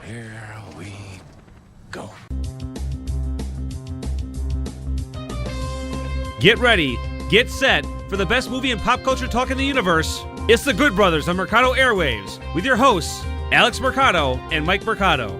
Here we go. Get ready, get set for the best movie and pop culture talk in the universe. It's The Good Brothers on Mercado Airwaves with your hosts, Alex Mercado and Mike Mercado.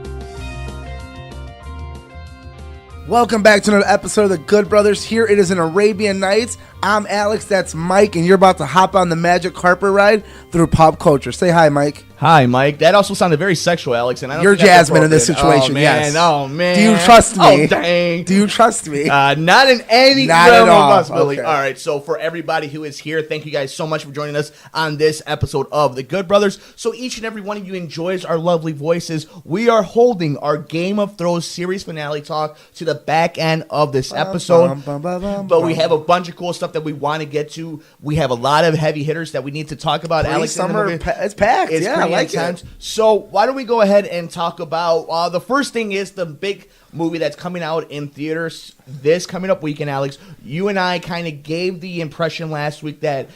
Welcome back to another episode of The Good Brothers. Here it is in Arabian Nights. I'm Alex, that's Mike, and you're about to hop on the magic carpet ride through pop culture. Say hi, Mike. Hi, Mike. That also sounded very sexual, Alex. And I don't You're think that's Jasmine in this appropriate. situation, Oh, man. yes. Oh, man. Do you trust me? Oh, dang. Do you trust me? Not in any Not realm at all. of possibility. Okay. All right, so for everybody who is here, thank you guys so much for joining us on this episode of The Good Brothers. So each and every one of you enjoys our lovely voices. We are holding our Game of Thrones series finale talk to the back end of this episode. But we have a bunch of cool stuff that we want to get to. We have a lot of heavy hitters that we need to talk about. Alex, Summer, it's packed. It's yeah, I like intense. it. So why don't we go ahead and talk about the first thing is the big movie that's coming out in theaters this coming up weekend, Alex. You and I kind of gave the impression last week that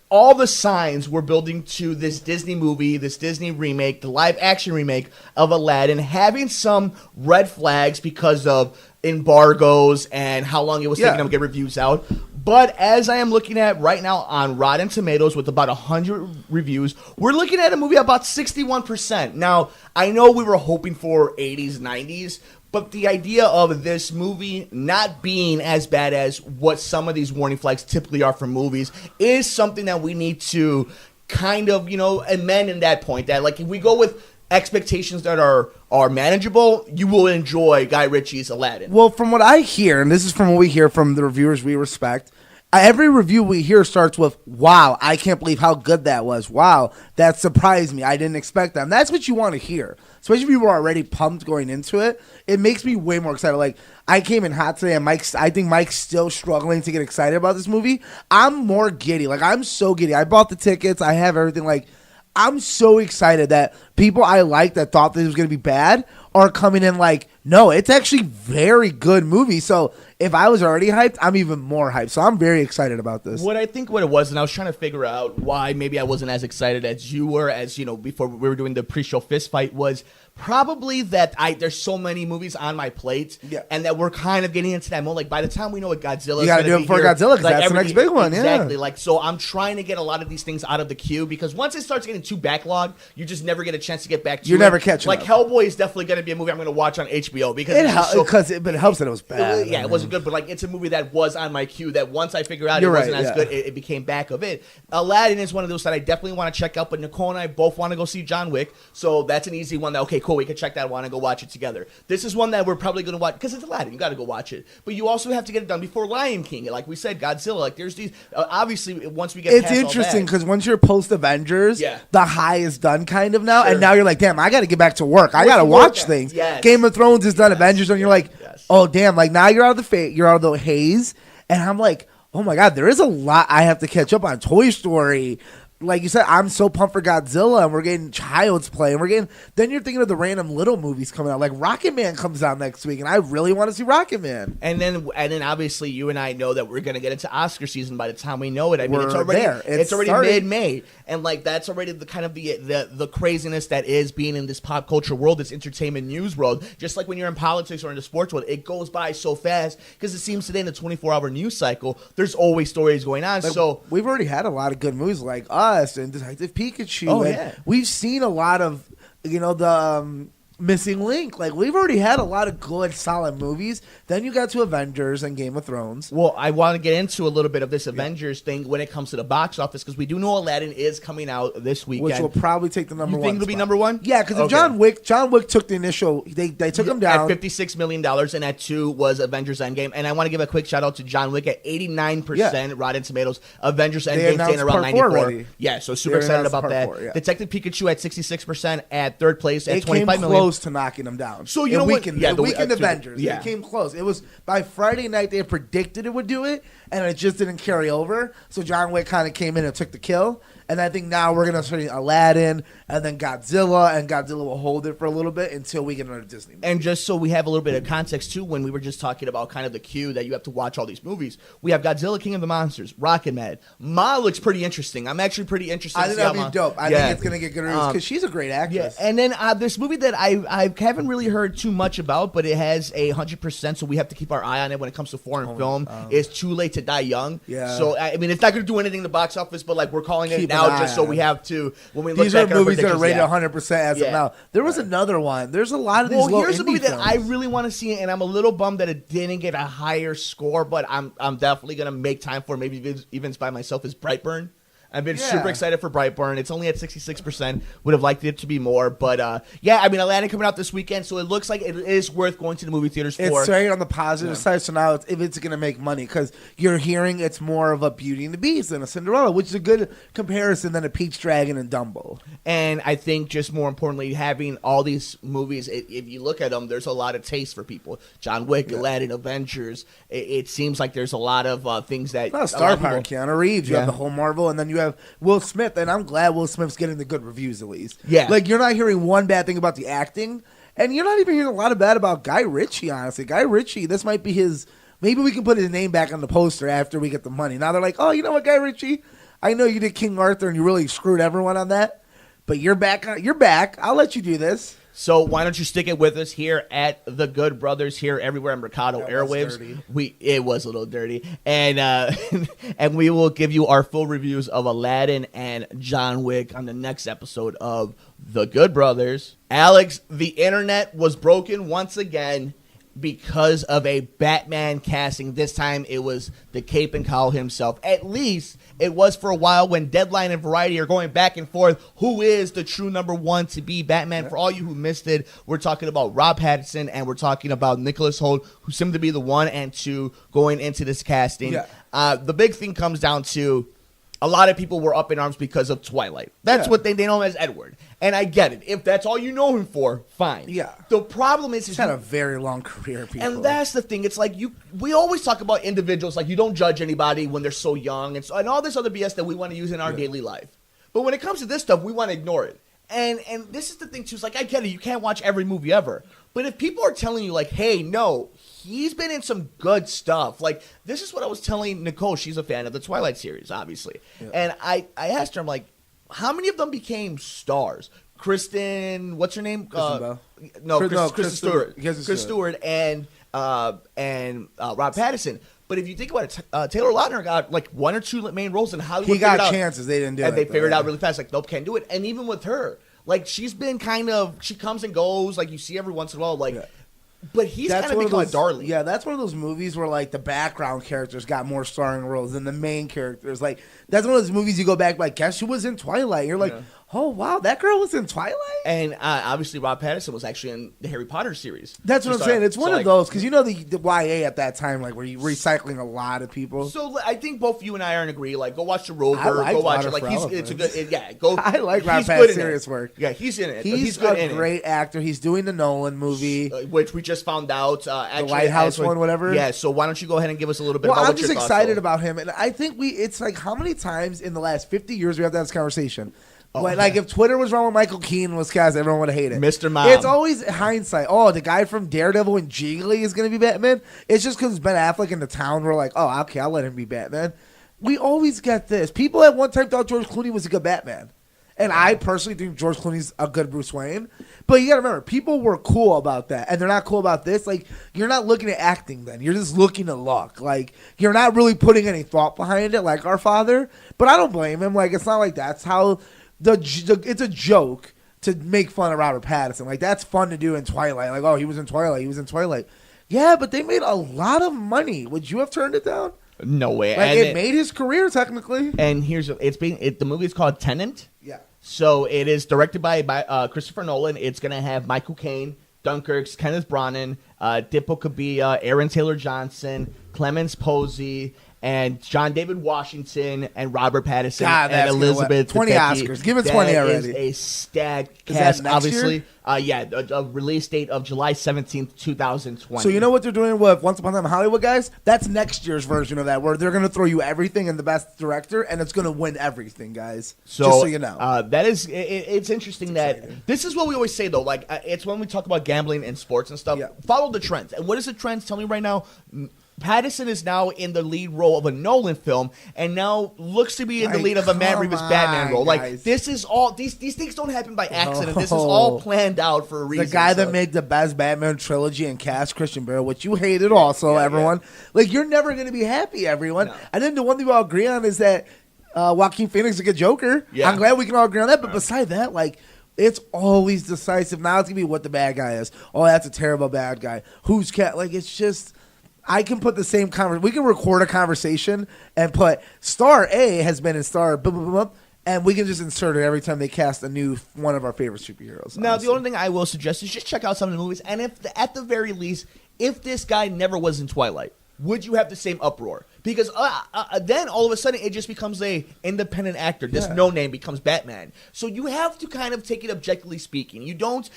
all the signs were building to this Disney movie, this Disney remake, the live action remake of Aladdin, having some red flags because of embargoes and how long it was taking them to get reviews out. But as I am looking at right now on Rotten Tomatoes with about 100 reviews, we're looking at a movie about 61%. Now, I know we were hoping for 80s, 90s, but the idea of this movie not being as bad as what some of these warning flags typically are for movies is something that we need to kind of, amend in that point. That, like, if we go with expectations that are manageable, you will enjoy Guy Ritchie's Aladdin. Well, from what I hear, and this is from what we hear from the reviewers we respect, every review we hear starts with, wow, I can't believe how good that was. Wow, that surprised me. I didn't expect that. And that's what you want to hear. Especially if you were already pumped going into it. It makes me way more excited. Like, I came in hot today, and I think Mike's still struggling to get excited about this movie. I'm more giddy. Like, I'm so giddy. I bought the tickets. I have everything. Like, I'm so excited that people I like that thought this was going to be bad are coming in like, no, it's actually very good movie. So if I was already hyped, I'm even more hyped. So I'm very excited about this. What it was, and I was trying to figure out why maybe I wasn't as excited as you were, before we were doing the pre-show fist fight, was probably that there's so many movies on my plate, and that we're kind of getting into that mode. Like, by the time we know what Godzilla, you got to do it before Godzilla, because that's the next big one. Exactly. Like, so I'm trying to get a lot of these things out of the queue, because once it starts getting too backlogged, you just never get a chance to get back to it. You're never catching Like, up. Hellboy is definitely going to be a movie I'm going to watch on HBO, because it helps that it was bad. It wasn't good, but like, it's a movie that was on my queue that once I figured out it wasn't as good, it became back of it. Aladdin is one of those that I definitely want to check out, but Nicole and I both want to go see John Wick, so that's an easy one that, okay, cool, we can check that one and go watch it together. This is one that we're probably going to watch, because it's Aladdin, you got to go watch it, but you also have to get it done before Lion King. Like we said, Godzilla, like there's these, obviously, once we get it's past interesting, because because once you're post-Avengers, the high is done kind of now, and now you're like, damn, I got to get back to work. I got to watch things. Game of Thrones is done, Avengers, and you're like, oh, damn, like now you're out of the haze, and I'm like, oh my God, there is a lot I have to catch up on. Toy Story, like you said, I'm so pumped for Godzilla, and we're getting Child's Play, and then you're thinking of the random little movies coming out. Like Rocket Man comes out next week, and I really want to see Rocket Man. And then obviously you and I know that we're going to get into Oscar season by the time we know it. I mean, it's already mid-May, and like that's already the kind of the craziness that is being in this pop culture world, this entertainment news world. Just like when you're in politics or in the sports world, it goes by so fast, because it seems today in the 24-hour news cycle, there's always stories going on. Like, so we've already had a lot of good movies like Us and Detective Pikachu. We've seen a lot of, the Missing Link. Like, we've already had a lot of good, solid movies. Then you got to Avengers and Game of Thrones. Well, I want to get into a little bit of this Avengers thing when it comes to the box office, because we do know Aladdin is coming out this weekend. Which will probably take the number one. You think it'll be number one? Yeah, because John Wick took the initial, they took him down. At $56 million, and at 2 was Avengers Endgame. And I want to give a quick shout out to John Wick at 89% Rotten Tomatoes. Avengers Endgame staying around 94. Yeah, so super excited about that. Detective Pikachu at 66% at third place at $25 million. Close to knocking them down. So you know what? The weekend Avengers. It came close. It was by Friday night they predicted it would do it, and it just didn't carry over. So John Wick kind of came in and took the kill. And I think now we're gonna start Aladdin and then Godzilla, and Godzilla will hold it for a little bit until we get another Disney movie. And just so we have a little bit of context too, when we were just talking about kind of the queue that you have to watch all these movies, we have Godzilla, King of the Monsters, Rocketman. Ma looks pretty interesting. I'm actually pretty interested. I think that'll be dope. I think it's gonna get good reviews because she's a great actress. Yeah. And then this movie that I haven't really heard too much about, but it has 100%, so we have to keep our eye on it when it comes to foreign film. Is Too Late to Die Young. Yeah. So I mean, it's not going to do anything in the box office, but like we're calling it now just so we have to when we look these back are at our movies that are rated predictions, 100% as of now. There was another one. There's a lot of these. Well, here's a movie films that I really want to see, and I'm a little bummed that it didn't get a higher score, but I'm definitely going to make time for it, maybe even by myself, is Brightburn. I've been super excited for Brightburn. It's only at 66%. Would have liked it to be more. But, yeah, I mean, Aladdin coming out this weekend, so it looks like it is worth going to the movie theaters for. It's right on the positive side, so now if it's going to make money, because you're hearing it's more of a Beauty and the Beast than a Cinderella, which is a good comparison than a Peach Dragon and Dumbo. And I think just more importantly, having all these movies, if you look at them, there's a lot of taste for people. John Wick, Aladdin, Avengers. It seems like there's a lot of things that... Star power, Keanu Reeves. You have the whole Marvel, and then you have Will Smith, and I'm glad Will Smith's getting the good reviews at least. Yeah. Like, you're not hearing one bad thing about the acting, and you're not even hearing a lot of bad about Guy Ritchie, honestly. Guy Ritchie, this might be his... Maybe we can put his name back on the poster after we get the money. Now they're like, oh, you know what, Guy Ritchie? I know you did King Arthur, and you really screwed everyone on that, but you're back. You're back. I'll let you do this. So why don't you stick it with us here at The Good Brothers, here everywhere on Mercado Airwaves. It was a little dirty. And and we will give you our full reviews of Aladdin and John Wick on the next episode of The Good Brothers. Alex, the internet was broken once again because of a Batman casting. This time it was the Cape and Cowl himself. At least it was for a while when Deadline and Variety are going back and forth. Who is the true number one to be Batman? For all you who missed it, we're talking about Rob Pattinson and we're talking about Nicholas Hoult, who seemed to be the 1 and 2 going into this casting. The big thing comes down to a lot of people were up in arms because of Twilight. That's what they know him as, Edward. And I get it. If that's all you know him for, fine. Yeah. The problem is he's had a very long career, people. And that's the thing. It's like we always talk about individuals, like you don't judge anybody when they're so young and all this other BS that we want to use in our daily life. But when it comes to this stuff, we want to ignore it. And this is the thing too. It's like, I get it. You can't watch every movie ever. But if people are telling you like, hey, no, he's been in some good stuff. Like, this is what I was telling Nicole. She's a fan of the Twilight series, obviously. Yeah. And I asked her, I'm like, how many of them became stars? Kristen, what's her name? Kristen Kristen Stewart. Kristen Stewart and Rob Pattinson. But if you think about it, Taylor Lautner got like 1 or 2 main roles in Hollywood. He got chances. They didn't do it. And they figured out really fast, like, nope, can't do it. And even with her, like, she's been she comes and goes, like, you see every once in a while, like, but he's kind of become a darling. Yeah, that's one of those movies where, like, the background characters got more starring roles than the main characters. Like, that's one of those movies you go back, like, guess who was in Twilight? You're like, oh, wow, that girl was in Twilight? And obviously Rob Pattinson was actually in the Harry Potter series. That's what I'm saying. It's one of those, because you know the YA at that time, like, where you're recycling a lot of people. So I think both you and I are in agree. Like, go watch The Rover. Go watch it. Like, it's a good, go. I like Rob Pattinson's serious work. Yeah, he's in it. He's good a great actor. He's doing the Nolan movie. Which we just found out. Actually, the White House one, whatever. Yeah, so why don't you go ahead and give us a little bit about what your thoughts are. I'm just excited about him. And I think it's like, how many times in the last 50 years we have to have this conversation? Like, if Twitter was wrong with Michael Keaton was cast, everyone would hate it. Mr. Mom. It's always hindsight. Oh, the guy from Daredevil and Jiggly is going to be Batman. It's just because Ben Affleck in The Town were like, oh, okay, I'll let him be Batman. We always get this. People at one time thought George Clooney was a good Batman. And I personally think George Clooney's a good Bruce Wayne. But you got to remember, people were cool about that. And they're not cool about this. Like, you're not looking at acting then. You're just looking to look. Like, you're not really putting any thought behind it like our father. But I don't blame him. Like, it's not like that's how... it's a joke to make fun of Robert Pattinson. Like, that's fun to do in Twilight. Like, oh, he was in Twilight. Yeah, but they made a lot of money. Would you have turned it down? No way. Like, it made his career, technically. And the movie is called Tenet. Yeah. So it is directed by Christopher Nolan. It's going to have Michael Caine, Dunkirk, Kenneth Branagh, Dipo Kabia, Aaron Taylor Johnson, Clemens Posey, and John David Washington and Robert Pattinson God, and that's Elizabeth 20 Debicki. Oscars. Give it 20 That already. is a stacked Is cast, that next obviously. year? A release date of July 17th, 2020. So you know what they're doing with Once Upon a Time in Hollywood, guys? That's next year's version of that, where they're going to throw you everything and the best director, and it's going to win everything, guys. Just so you know. That is, it's interesting that this is what we always say, though. Like, it's when we talk about gambling and sports and stuff. Yeah. Follow the trends. And what is the trends? Tell me right now. Pattinson is now in the lead role of a Nolan film, and now looks to be in the lead of a Matt Reeves Batman role. Like, guys. this is all, these things don't happen by accident. This is all planned out for a reason. The guy that made the best Batman trilogy and cast Christian Bale, which you hated also, everyone. Like, you're never going to be happy, everyone. No. And then the one thing we all agree on is that Joaquin Phoenix is a good Joker. Yeah. I'm glad we can all agree on that. But beside that, like, it's always decisive. Now it's going to be what the bad guy is. Oh, that's a terrible bad guy. Who's cat? Like, it's just... I can put the same conversation. We can record a conversation and put Star A has been in Star, blah, blah, blah, and we can just insert it every time they cast a new one of our favorite superheroes. Now, honestly. the only thing I will suggest is just check out some of the movies, and if at the very least, if this guy never was in Twilight, would you have the same uproar? Because then all of a sudden it just becomes a independent actor. This no name becomes Batman. So you have to kind of take it objectively speaking. You don't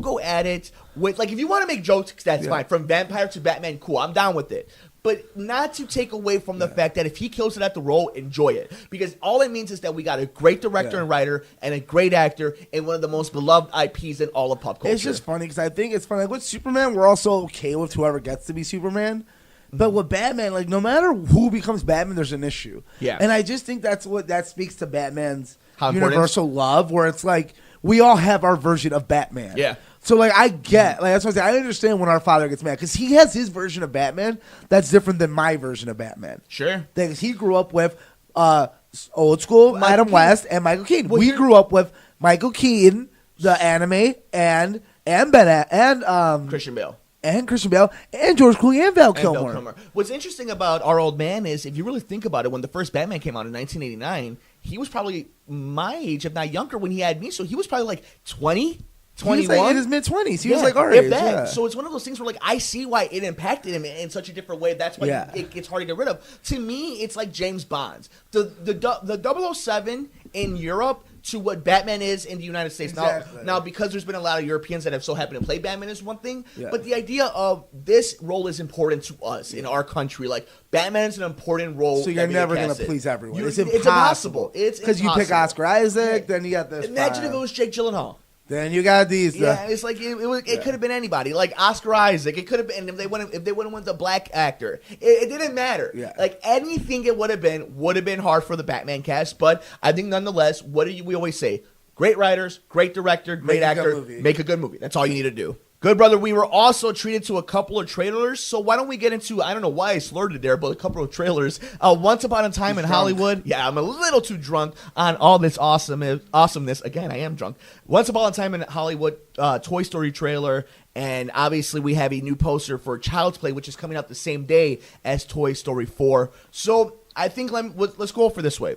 go at it with, like, if you want to make jokes, that's fine. From vampire to Batman, cool. I'm down with it. But not to take away from the fact that if he kills it at the role, enjoy it. Because all it means is that we got a great director and writer and a great actor in one of the most beloved IPs in all of pop culture. It's just funny because I think it's funny. Like with Superman, we're also okay with whoever gets to be Superman. But with Batman, like, no matter who becomes Batman, there's an issue. Yeah. And I just think that speaks to Batman's universal love, where it's like we all have our version of Batman. Yeah. So, like, I get, like, that's what I say. I understand when our father gets mad because he has his version of Batman that's different than my version of Batman. Sure. Because he grew up with old school Adam West and Michael Keaton. We grew up with Michael Keaton, the anime, and Christian Bale. And Christian Bale, and George Clooney, and Val Kilmer. What's interesting about our old man is, if you really think about it, when the first Batman came out in 1989, he was probably my age, if not younger, when he had me. So he was probably like 20, 21. He was like in his mid-20s. He was like our age. Yeah. So it's one of those things where, like, I see why it impacted him in such a different way. That's why it gets hard to get rid of. To me, it's like James Bond's. The 007 in Europe to what Batman is in the United States. Exactly. Now, because there's been a lot of Europeans that have so happened to play Batman is one thing, but the idea of this role is important to us in our country. Like, Batman's an important role. So you're never going to please everyone. It's impossible. It's because you pick Oscar Isaac, then you got this. Imagine if it was Jake Gyllenhaal. Then you got these. It's like it could have been anybody, like Oscar Isaac. It could have been if they wouldn't have went the black actor. It didn't matter. Yeah. Like anything, it would have been hard for the Batman cast. But I think nonetheless, what do we always say? Great writers, great director, great actor, make a good movie. That's all you need to do. Good brother, we were also treated to a couple of trailers, so why don't we get into, I don't know why I slurred it there, but a couple of trailers. Once Upon a Time in Hollywood. Yeah, I'm a little too drunk on all this awesomeness. Again, I am drunk. Once Upon a Time in Hollywood, Toy Story trailer, and obviously we have a new poster for Child's Play, which is coming out the same day as Toy Story 4. So I think let's go for this way.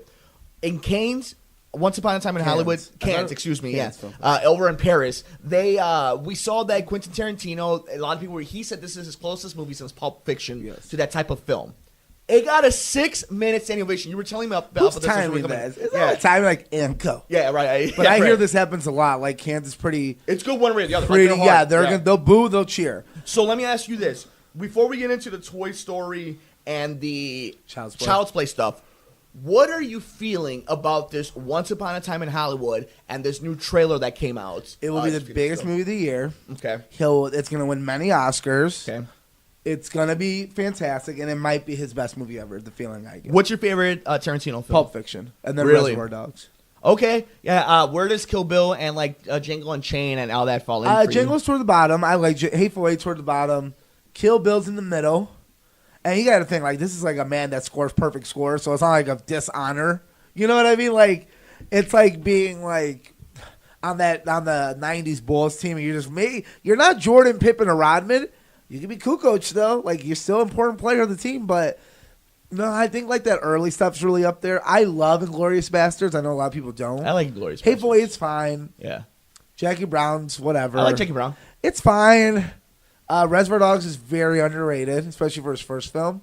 In Cannes, Once Upon a Time in Hollywood, over in Paris, we saw that Quentin Tarantino, a lot of people, he said this is his closest movie since Pulp Fiction to that type of film. It got a 6-minute standing ovation. You were telling me about this. Timing that? Is that timing like and go? Yeah, right. But I hear this happens a lot. Like Cannes is pretty. It's good one way or the other. They'll boo, they'll cheer. So let me ask you this: before we get into the Toy Story and the Child's Play stuff. What are you feeling about this Once Upon a Time in Hollywood and this new trailer that came out? It will be the biggest movie of the year. Okay. It's going to win many Oscars. Okay. It's going to be fantastic, and it might be his best movie ever, the feeling I get. What's your favorite Tarantino film? Pulp Fiction. And then Reservoir Dogs. Okay. Yeah. Where does Kill Bill and like Django Unchained and all that fall in for Django's toward the bottom. I like Hateful Eight toward the bottom. Kill Bill's in the middle. And you got to think, like, this is like a man that scores perfect scores, so it's not like a dishonor. You know what I mean? Like, it's like being, like, on the 90s Bulls team, and you're not Jordan, Pippen, or Rodman. You can be Kukoc, though. Like, you're still an important player of the team, but, no, I think, like, that early stuff's really up there. I love Inglourious Bastards. I know a lot of people don't. I like Inglourious Bastards. Hateful Eight's fine. Yeah. Jackie Brown's whatever. I like Jackie Brown. It's fine. Reservoir Dogs is very underrated, especially for his first film.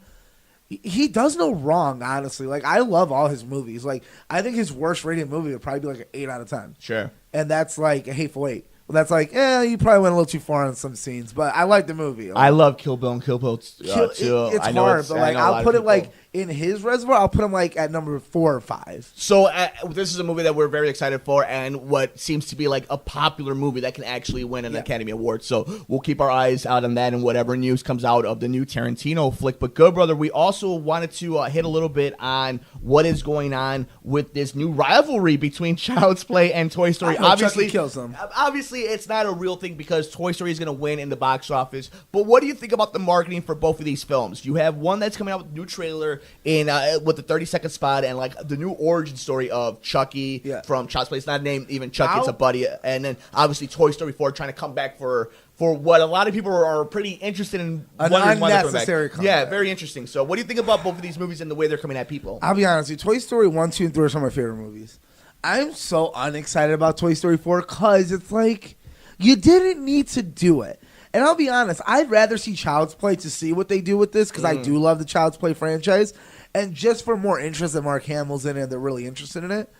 He does no wrong, honestly. Like, I love all his movies. Like, I think his worst rated movie would probably be like an 8 out of 10. Sure. And that's like a Hateful Eight. Well, that's like, you probably went a little too far on some scenes, but I like the movie. I love Kill Bill and Kill Bill too. It's hard, but like I'll put it like in his reservoir. I'll put him like at number 4 or 5. So this is a movie that we're very excited for, and what seems to be like a popular movie that can actually win an Academy Award. So we'll keep our eyes out on that and whatever news comes out of the new Tarantino flick. But good brother, we also wanted to hit a little bit on what is going on with this new rivalry between Child's Play and Toy Story. Obviously, Chucky kills them. Obviously, it's not a real thing because Toy Story is going to win in the box office. But what do you think about the marketing for both of these films? You have one that's coming out with a new trailer in with the 30-second spot and like the new origin story of Chucky from Child's Play. It's not named even Chucky, it's a buddy. And then obviously Toy Story 4 trying to come back for what a lot of people are pretty interested in. An unnecessary comeback. Yeah, very interesting. So what do you think about both of these movies and the way they're coming at people? I'll be honest with you. Toy Story 1, 2, and 3 are some of my favorite movies. I'm so unexcited about Toy Story 4 because it's like, you didn't need to do it. And I'll be honest, I'd rather see Child's Play to see what they do with this because I do love the Child's Play franchise. And just for more interest that Mark Hamill's in it and they're really interested in it.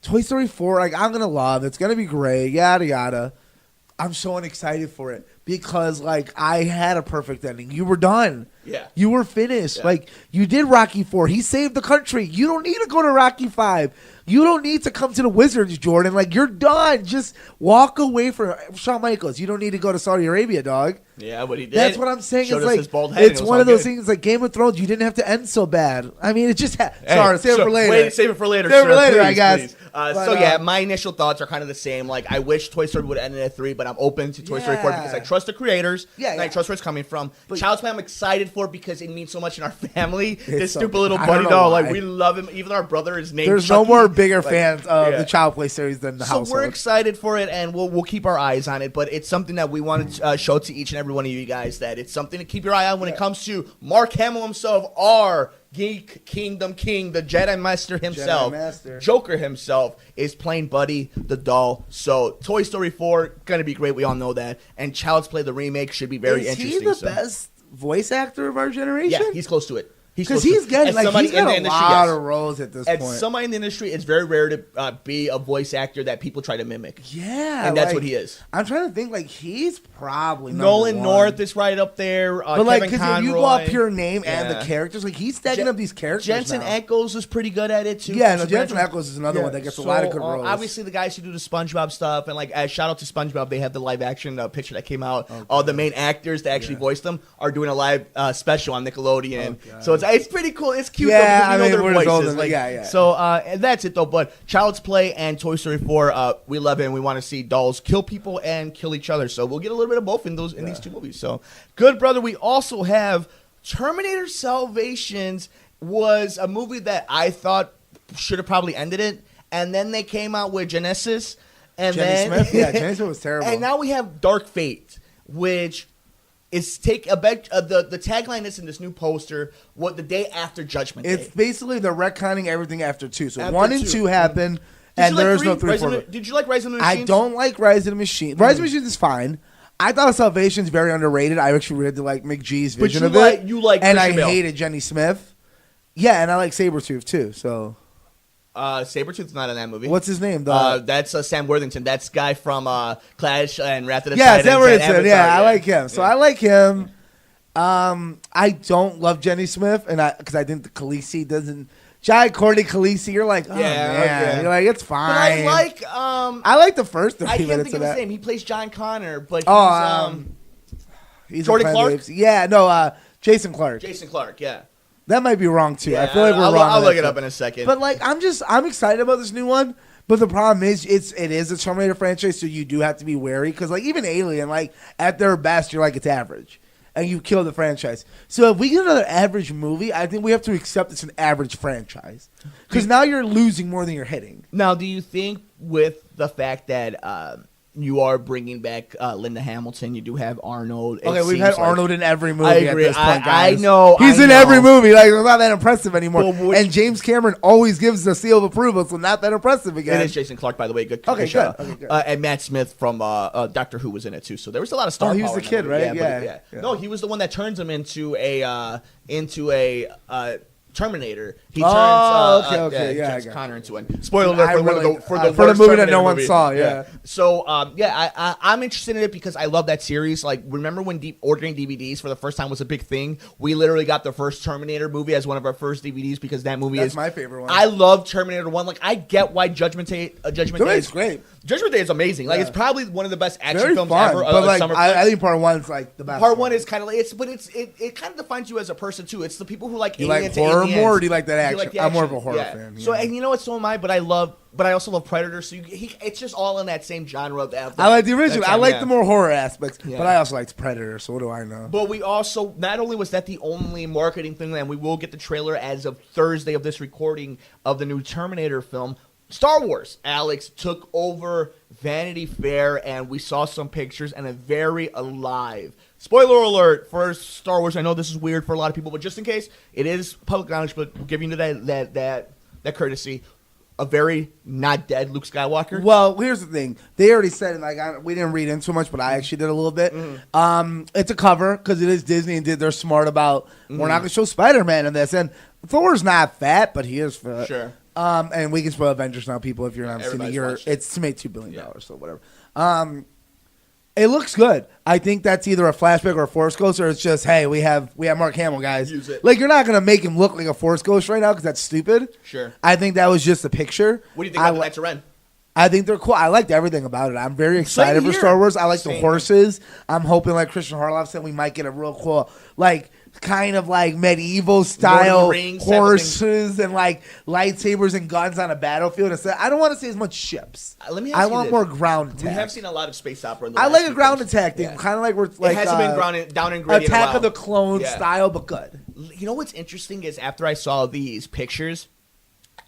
Toy Story 4, like, I'm going to love. It's going to be great, yada, yada. I'm so unexcited for it because, like, I had a perfect ending. You were done. Yeah. You were finished. Like, you did Rocky 4. He saved the country. You don't need to go to Rocky 5. You don't need to come to the Wizards, Jordan. Like, you're done. Just walk away from Shawn Michaels. You don't need to go to Saudi Arabia, dog. Yeah, but he did. That's what I'm saying. Showed it's us like his bald head it's one of those things like Game of Thrones. You didn't have to end so bad. I mean, it just sorry, save it for later. Wait, save it for later. Save it for later, please, I guess. But, my initial thoughts are kind of the same. Like, I wish Toy Story would end at 3, but I'm open to Toy Story 4 because I trust the creators. And I trust where it's coming from. But Child's Play, I'm excited for because it means so much in our family. This stupid little buddy doll, like, we love him. Even our brother is named There's Chucky. no more bigger fans of the Child Play series than the household. So we're excited for it, and we'll keep our eyes on it. But it's something that we want to show to each and every one of you guys that it's something to keep your eye on when it comes to Mark Hamill himself, our Geek Kingdom King, the Jedi Master himself, Joker himself, is playing Buddy the doll. So Toy Story 4 gonna be great. We all know that, and Child's Play the remake should be very interesting. Is he the best voice actor of our generation? Yeah, he's close to it. Because he's getting like he's got a lot of roles at this point. As somebody in the industry, it's very rare to be a voice actor that people try to mimic. Yeah, and that's what he is. I'm trying to think. Like he's probably Nolan North is right up there. But like, because if you go up pure name and the characters, like he's stacking up these characters. Jensen Ackles is pretty good at it too. Yeah, no, Jensen Ackles is another one that gets a lot of good roles. Obviously, the guys who do the SpongeBob stuff, and like shout out to SpongeBob, they have the live action picture that came out. All the main actors that actually voiced them are doing a live special on Nickelodeon. So it's pretty cool. It's cute. Yeah, though, because we know their voices. Like, So and that's it though. But Child's Play and Toy Story 4, we love it, and we want to see dolls kill people and kill each other. So we'll get a little bit of both in these two movies. So good, brother. We also have Terminator Salvations was a movie that I thought should have probably ended it, and then they came out with Genesis, and Jenny Smith? Yeah, Genesis was terrible. And now we have Dark Fate, which is the tagline is in this new poster. What the day after Judgment Day? It's basically they're retconning everything after 2. So 1 and 2 happened, and there's no 3, 4. Did you like Rise of the Machines? I don't like Rise of the Machines. Rise of the Machines is fine. I thought Salvation's very underrated. I actually really like McGee's vision of it. You like and Christian Bale. Hated Jenny Smith. Yeah, and I like Sabretooth too. So Sabretooth's not in that movie. What's his name? That's Sam Worthington. That's guy from Clash and Wrath of the Titans. Sam Worthington. I like him. So I like him. I don't love Jenny Smith, and because I think the Khaleesi doesn't. Jai Courtney Khaleesi, you're like, man. You're like, it's fine. But I like the first 30 I can't minutes think of of his that. name. He plays John Connor, but he's Jordy Clark? Yeah, no, Jason Clark. Jason Clark, yeah. That might be wrong too. Yeah, I feel like we're wrong. I'll look it up in a second. But like, I'm excited about this new one. But the problem is, it is a Terminator franchise, so you do have to be wary because like even Alien, like at their best, you're like it's average, and you kill the franchise. So if we get another average movie, I think we have to accept it's an average franchise because now you're losing more than you're hitting. Now, do you think with the fact that you are bringing back Linda Hamilton. You do have Arnold. Okay, we've had Arnold in every movie I agree. at this point, guys. I know. He's in know. every movie. Like, it's not that impressive anymore. Well, and James Cameron always gives the seal of approval, so not that impressive again. It is Jason Clarke, by the way. Good. Okay, good shout good. Okay, good. And Matt Smith from Doctor Who was in it, too. So there was a lot of star power. He was the in that kid, movie. right? Yeah. Yeah. No, he was the one that turns him into a Terminator. He turns turns Connor into one. Spoiler alert for the movie that no one saw. Yeah. So I'm interested in it because I love that series. Like, remember when ordering DVDs for the first time was a big thing? We literally got the first Terminator movie as one of our first DVDs because that movie That's my favorite one. I love Terminator 1. Like, I get why Judgment Day is great. Judgment Day is amazing. Like, it's probably one of the best action Very films fun, ever. but like, I think part one's like the best. Part one is kind of like it kind of defines you as a person too. It's the people who like you like aliens, horror aliens. more, or do you like that action? You like the I'm more of action. a horror fan. So and you know what? So am I. But I also love Predator. So it's just all in that same genre. I like the original. I like the more horror aspects, Yeah. but I also liked Predator. So what do I know? But we also not only was that the only marketing thing, and we will get the trailer as of Thursday of this recording of the new Terminator film. Star Wars, Alex, took over Vanity Fair, and we saw some pictures and a very alive. Spoiler alert for Star Wars. I know this is weird for a lot of people, but just in case, it is public knowledge, but we'll give you that courtessy. A very not dead Luke Skywalker. Well, here's the thing. They already said, and we didn't read into much, but I actually did a little bit. It's a cover because it is Disney, and they're smart about, we're not going to show Spider-Man in this. And Thor's not fat, but he is fat. Sure. And we can spoil Avengers now, people, if you're not seeing it. It's to make $2 billion, so whatever. It looks good. I think that's either a flashback or a Force Ghost, or it's just, hey, we have Mark Hamill, guys. Use it. Like, you're not going to make him look like a Force Ghost right now because that's stupid. Sure. I think that was just a picture. What do you think about the Knights of Ren? I think they're cool. I liked everything about it. I'm very excited for here. Star Wars. I like the Same horses. I'm hoping, like Christian Harloff said, we might get a real cool, like, kind of like medieval style Rings, horses and like lightsabers and guns on a battlefield. I don't want to see as much ships. Let me ask I you want this. more ground attack. We have seen a lot of space opera. In the I last like a few ground films. attack thing, Yeah. kind of like we're like It hasn't been down and gritty Attack in a while. of the Clones Yeah. style, but good. You know what's interesting is after I saw these pictures,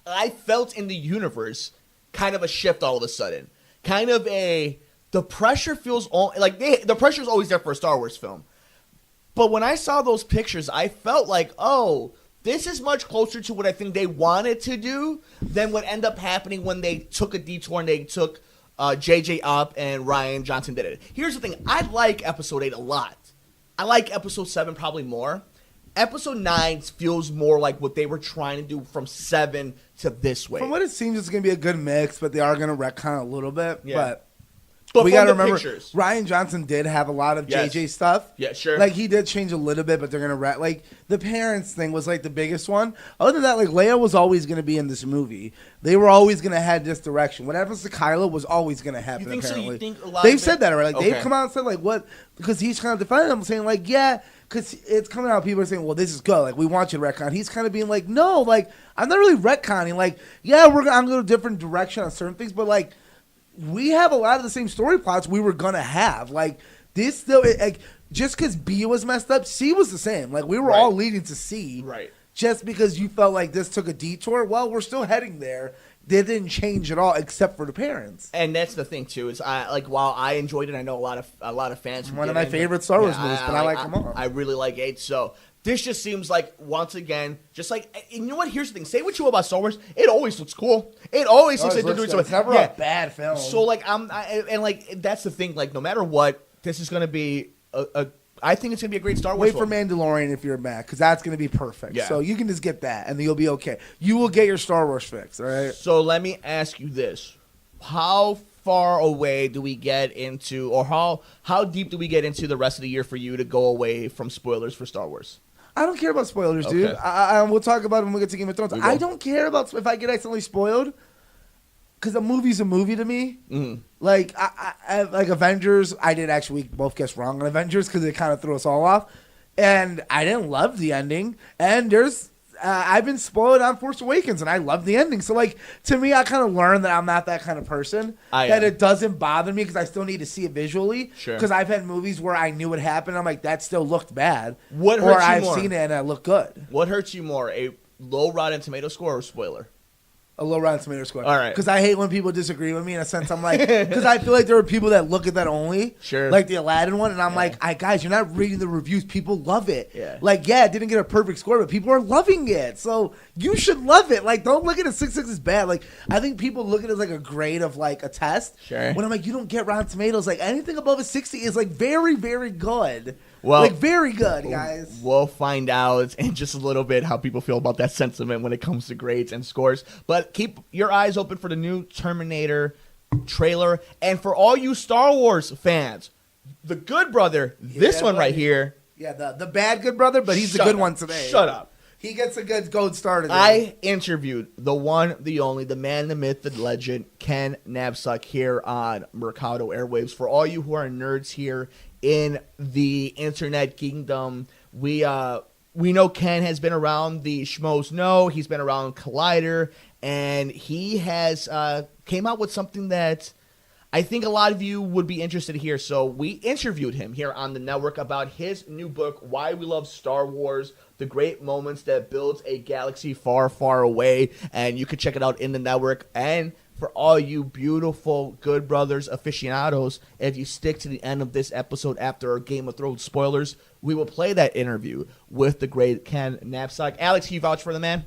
I felt in the universe kind of a shift all of a sudden. Kind of the pressure feels like the pressure is always there for a Star Wars film. But when I saw those pictures, I felt like, oh, this is much closer to what I think they wanted to do than what ended up happening when they took a detour and they took J.J. up and Rian Johnson did it. Here's the thing. I like Episode 8 a lot. I like Episode 7 probably more. Episode 9 feels more like what they were trying to do from 7 to this way. From what it seems, it's going to be a good mix, but they are going to retcon a little bit. Yeah. But we got to remember, pictures. Ryan Johnson did have a lot of Yes. JJ stuff. Yeah, sure. Like, he did change a little bit, but they're going to like, the parents thing was, like, the biggest one. Other than that, like, Leia was always going to be in this movie. They were always going to head this direction. What happens to Kylo was always going to happen, You think so? apparently. You think a lot They've of said that already. Like, Okay. they've come out and said, like, what? Because he's kind of defending them, saying, like, yeah, because it's coming out, people are saying, well, this is good. Like, we want you to retcon. He's kind of being like, no, like, I'm not really retconning. Like, yeah, I'm going to go a different direction on certain things, but, like, we have a lot of the same story plots we were gonna have. Like this, though, like just because B was messed up, C was the same. Like we were all leading to C. Right. Just because you felt like this took a detour, well, we're still heading there. They didn't change at all, except for the parents. And that's the thing too. Is while I enjoyed it, I know a lot of fans. One of my favorite Star Wars movies, but I like them all. I really like 8. So this just seems like once again, just like, and you know what? Here's the thing. Say what you will about Star Wars, it always looks cool. It always looks like they're doing something. It's never a bad film. So like and like that's the thing. Like no matter what, this is gonna be I think it's gonna be a great Star Wars. Wait for Mandalorian if you're mad, because that's gonna be perfect. Yeah. So you can just get that, and then you'll be okay. You will get your Star Wars fix, all right? So let me ask you this: how far away do we get into, or how deep do we get into the rest of the year for you to go away from spoilers for Star Wars? I don't care about spoilers, dude. Okay. We'll talk about it when we get to Game of Thrones. I don't care about if I get accidentally spoiled, because a movie's a movie to me. Mm-hmm. Like, I like Avengers, I did actually, we both guessed wrong on Avengers because it kind of threw us all off. And I didn't love the ending. And I've been spoiled on Force Awakens, and I love the ending. So, like, to me, I kind of learned that I'm not that kind of person. That it doesn't bother me because I still need to see it visually. Sure. Because I've had movies where I knew it happened. I'm like, that still looked bad. What hurts you I've more? seen it and it looked good. What hurts you more, a low Rotten Tomato score or spoiler? A low Rotten Tomato score. All right. Because I hate when people disagree with me in a sense. I'm like, because I feel like there are people that look at that only. Sure. Like the Aladdin one. And I'm like, guys, you're not reading the reviews. People love it. Yeah. Like, yeah, it didn't get a perfect score, but people are loving it. So you should love it. Like, don't look at a 6.6 as bad. Like, I think people look at it as like a grade of like a test. Sure. When I'm like, you don't get Rotten Tomatoes. Like, anything above a 60 is like very, very good. Well, like, very good, guys. We'll find out in just a little bit how people feel about that sentiment when it comes to grades and scores. But keep your eyes open for the new Terminator trailer. And for all you Star Wars fans, the good brother, this one right here. Yeah, the bad good brother, but he's the good one today. Shut up. He gets a good gold star today. I interviewed the one, the only, the man, the myth, the legend, Ken Napzok here on Mercado Airwaves. For all you who are nerds here in the internet kingdom, we know Ken has been around the Schmoes Know. He's been around Collider, and he has came out with something that I think a lot of you would be interested to hear. So we interviewed him here on the network about his new book, Why We Love Star Wars, The Great Moments That Builds a Galaxy Far, Far Away. And you can check it out in the network. And for all you beautiful Good Brothers aficionados, if you stick to the end of this episode after our Game of Thrones spoilers, we will play that interview with the great Ken Napzok. Alex, can you vouch for the man?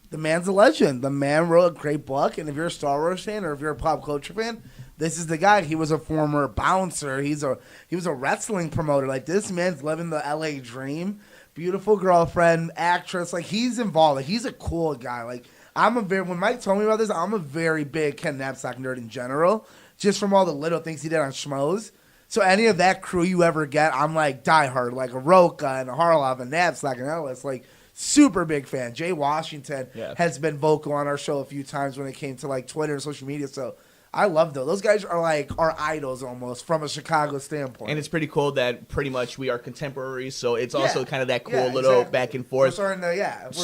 The man's a legend. The man wrote a great book, and if you're a Star Wars fan or if you're a pop culture fan, this is the guy. He was a former bouncer. He was a wrestling promoter. Like, this man's living the LA dream. Beautiful girlfriend, actress. Like, he's involved. Like, he's a cool guy. Like, when Mike told me about this, I'm a very big Ken Napzok nerd in general, just from all the little things he did on Schmoes. So any of that crew you ever get, I'm like diehard, like Aroka and Harlov and Napzok and Ellis, like super big fan. Jay Washington has been vocal on our show a few times when it came to like Twitter and social media. So I love those. Those guys are like our idols almost from a Chicago standpoint. And it's pretty cool that pretty much we are contemporaries, so it's also kind of that cool little back and forth. We're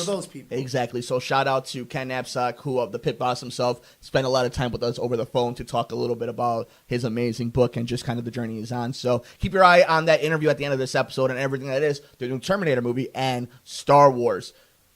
those people. Exactly. So shout out to Ken Napzok, who of the Pit Boss himself spent a lot of time with us over the phone to talk a little bit about his amazing book and just kind of the journey he's on. So keep your eye on that interview at the end of this episode and everything that is the new Terminator movie and Star Wars.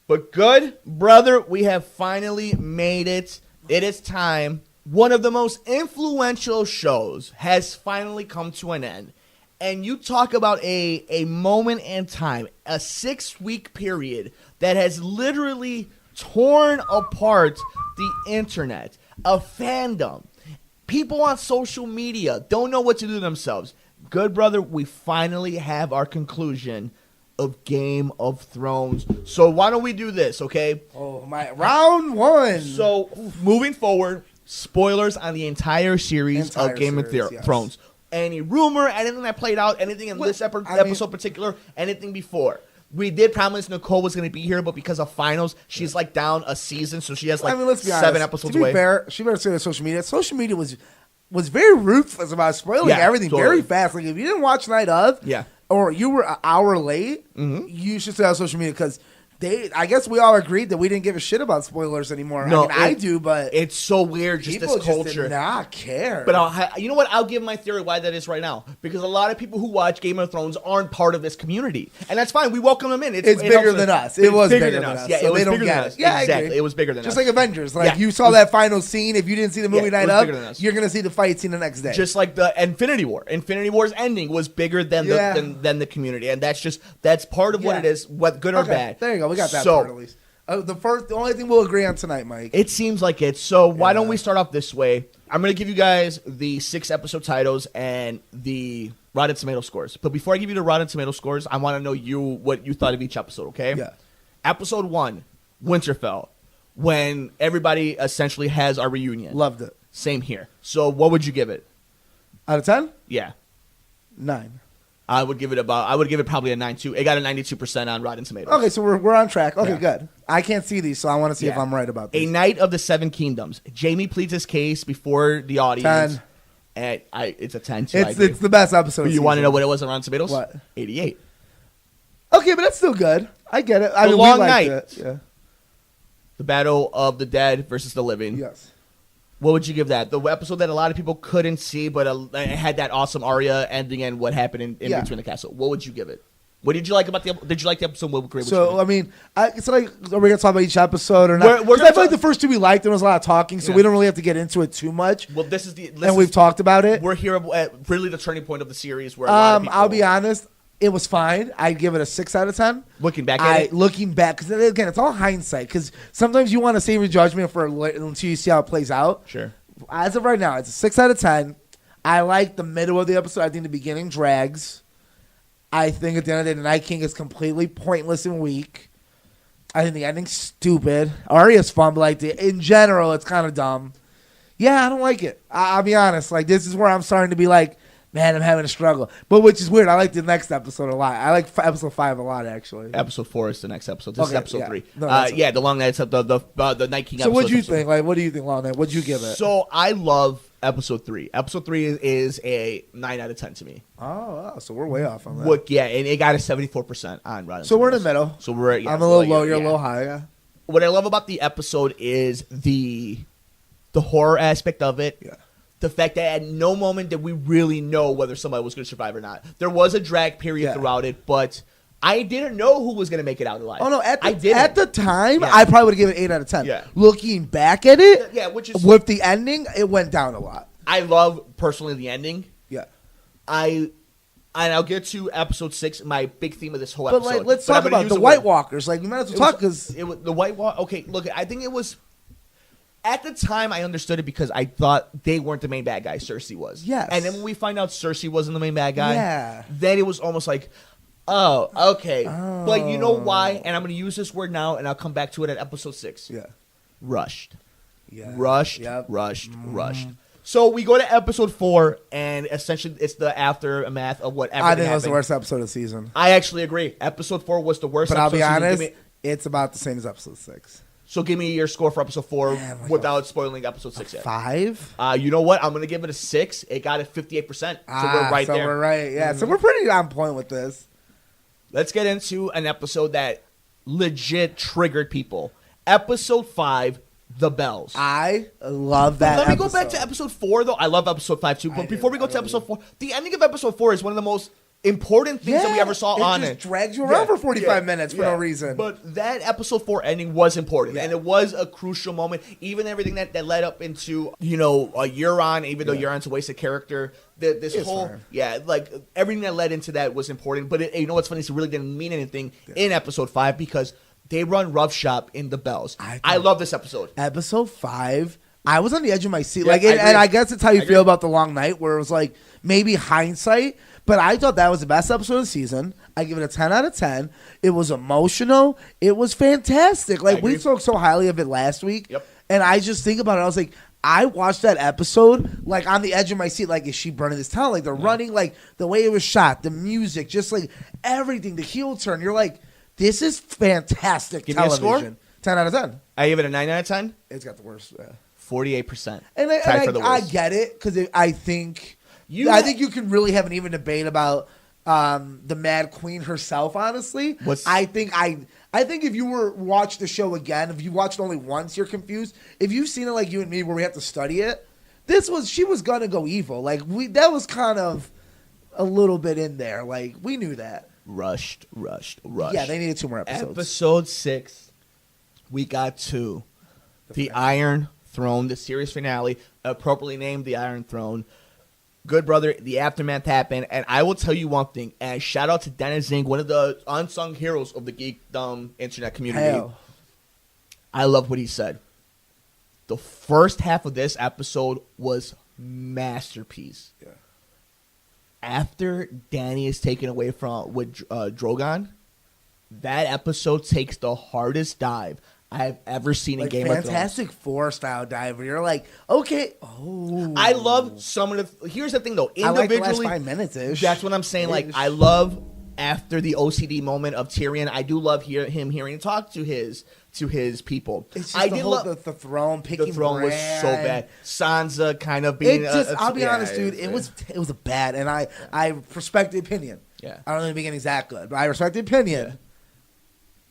But good brother, we have finally made it. It is time. One of the most influential shows has finally come to an end. And you talk about a moment in time, a 6-week period that has literally torn apart the internet, a fandom. People on social media don't know what to do themselves. Good brother, we finally have our conclusion of Game of Thrones. So why don't we do this, okay? Oh my, round one. So moving forward, spoilers on the entire series of Game of Thrones. Yes. Any rumor, anything that played out, anything in this episode particular, anything before. We did promise Nicole was going to be here, but because of finals, she's like down a season, so she has like let's be 7 honest. episodes to be away. Fair, she better say on social media. Social media was very ruthless about spoiling everything very fast. Like if you didn't watch Night of, or you were an hour late, you should say on social media because I guess we all agreed that we didn't give a shit about spoilers anymore. No, I do, but it's so weird. Just this culture, just did not care. But you know what? I'll give my theory why that is right now. Because a lot of people who watch Game of Thrones aren't part of this community, and that's fine. We welcome them in. It's bigger than us. It was bigger than us. Yeah, so it was they don't bigger get than it. us. Yeah, exactly. It was bigger than us. Just like Avengers. Like you saw that final scene. If you didn't see the movie Night Up, you're gonna see the fight scene the next day. Just like the Infinity War. Infinity War's ending was bigger than the community, and that's part of what it is, what good or bad. There you go. We got that part at least. The only thing we'll agree on tonight, Mike. It seems like it. So why don't we start off this way? I'm going to give you guys the 6 episode titles and the Rotten Tomato scores. But before I give you the Rotten Tomato scores, I want to know what you thought of each episode, okay? Yeah. Episode 1, Winterfell, when everybody essentially has our reunion. Loved it. Same here. So what would you give it? Out of 10? Yeah. 9. I would give it probably a 9.2. It got a 92% on Rotten Tomatoes. Okay, so we're on track. Okay, good. I can't see these, so I want to see if I'm right about this. A Knight of the Seven Kingdoms. Jamie pleads his case before the audience. 10. And it's a 10 too. It's the best episode. You want to know what it was on Rotten Tomatoes? What? 88. Okay, but that's still good. I get it. The Long Night. Yeah. The Battle of the Dead versus the Living. Yes. What would you give that? The episode that a lot of people couldn't see, but it had that awesome Arya ending and what happened in between the castle. What would you give it? What did you like about Did you like the episode? What great? So I mean, it's like, are we gonna talk about each episode or not? We're 'Cause I feel like the first two we liked. There was a lot of talking, so we don't really have to get into it too much. Well, and we've talked about it. We're here at really the turning point of the series. Where a lot of people, I'll be honest, it was fine. I'd give it a 6 out of 10. Looking back at it, because again, it's all hindsight. Because sometimes you want to save your judgment until you see how it plays out. Sure. As of right now, it's a 6 out of 10. I like the middle of the episode. I think the beginning drags. I think at the end of the day, the Night King is completely pointless and weak. I think the ending's stupid. Arya's fun, but like in general, it's kind of dumb. Yeah, I don't like it. I'll be honest. Like, this is where I'm starting to be like, man, I'm having a struggle. But which is weird. I like the next episode a lot. I like episode 5 a lot, actually. Episode 4 is the next episode. This is episode 3. No, the Long Night, the Night King. So what do you think? Like, what do you think, Long Night? What'd you give it? So I love episode 3. Episode 3 is a 9 out of 10 to me. Oh, so we're way off on that. Wick, yeah, and it got a 74% on Rotten So we're in Tomatoes. the middle. So we're I'm a little low. You're a little high. Yeah. What I love about the episode is the horror aspect of it. Yeah. The fact that at no moment did we really know whether somebody was going to survive or not. There was a drag period throughout it, but I didn't know who was going to make it out alive. Oh, no. At the time, I probably would have given it 8 out of 10. Yeah. Looking back at it, which is with the ending, it went down a lot. I love, personally, the ending. Yeah. And I'll get to episode 6, my big theme of this whole episode. But like, let's talk about the White Walkers. Like, we might as well talk because the White Walker. Okay, look, I think it was. At the time, I understood it because I thought they weren't the main bad guy. Cersei was. Yes. And then when we find out Cersei wasn't the main bad guy, yeah, then it was almost like, oh, okay. Oh. But you know why? And I'm going to use this word now, and I'll come back to it at episode 6. Yeah. Rushed. Yeah. Rushed. Yep. Rushed. Rushed. So we go to episode 4, and essentially it's the aftermath of whatever I think happened. it was the worst episode of the season. I actually agree. Episode 4 was the worst episode. But I'll be honest, it's about the same as episode 6. So give me your score for episode 4 without spoiling episode 6 yet. 5? You know what? I'm going to give it a 6. It got a 58%. So we're right there. So we're right, yeah. So we're pretty on point with this. Let's get into an episode that legit triggered people. Episode 5, The Bells. I love that Let me go back to episode 4, though. I love episode 5, too. But before we go to episode 4, the ending of episode 4 is one of the most important things that we ever saw on it. It just drags you around for 45 minutes for no reason. But that episode 4 ending was important, and it was a crucial moment. Even everything that led up into, Euron, even though Euron's a wasted character, this whole, like everything that led into that was important. But you know what's funny is it really didn't mean anything in episode 5 because they run roughshod in the Bells. I love this episode. Episode 5, I was on the edge of my seat. Yeah, and I guess it's how you feel about The Long Night, where it was like maybe hindsight. But I thought that was the best episode of the season. I give it a 10 out of 10. It was emotional. It was fantastic. Like, we spoke so highly of it last week. Yep. And I just think about it. I was like, I watched that episode, like, on the edge of my seat. Like, is she burning this town? Like, they're running. Like, the way it was shot, the music, just, like, everything, the heel turn. You're like, this is fantastic television. Me a score? 10 out of 10. I give it a 9 out of 10. It's got the worst. 48%. And I get it, because I think... I think you can really have an even debate about the Mad Queen herself. Honestly, I think if you were watch the show again, if you watched it only once, you're confused. If you've seen it like you and me, where we have to study it, she was gonna go evil. Like that was kind of a little bit in there. Like we knew that. Rushed. Yeah, they needed 2 more episodes. Episode 6, we got to the Iron Throne, the series finale, appropriately named the Iron Throne. Good brother, the aftermath happened, and I will tell you one thing, and shout out to Dennis Zing, one of the unsung heroes of the geekdom internet community. Hell. I love what he said. The first half of this episode was masterpiece. Yeah. After Dany is taken away with Drogon, that episode takes the hardest dive I've ever seen in Game of Thrones. Fantastic Four style dive where you're like, okay, oh. I love some of the... Here's the thing, though. Individually, I like the last 5 minutes-ish. That's what I'm saying. Like, I love, after the OCD moment of Tyrion, I do love him hearing him talk to his people. It's just the throne, picking the throne brand. was so bad. Sansa kind of being... I'll be honest, dude. It was a bad, and I respect the opinion. Yeah. I don't think the beginning's that good, but I respect the opinion. Yeah.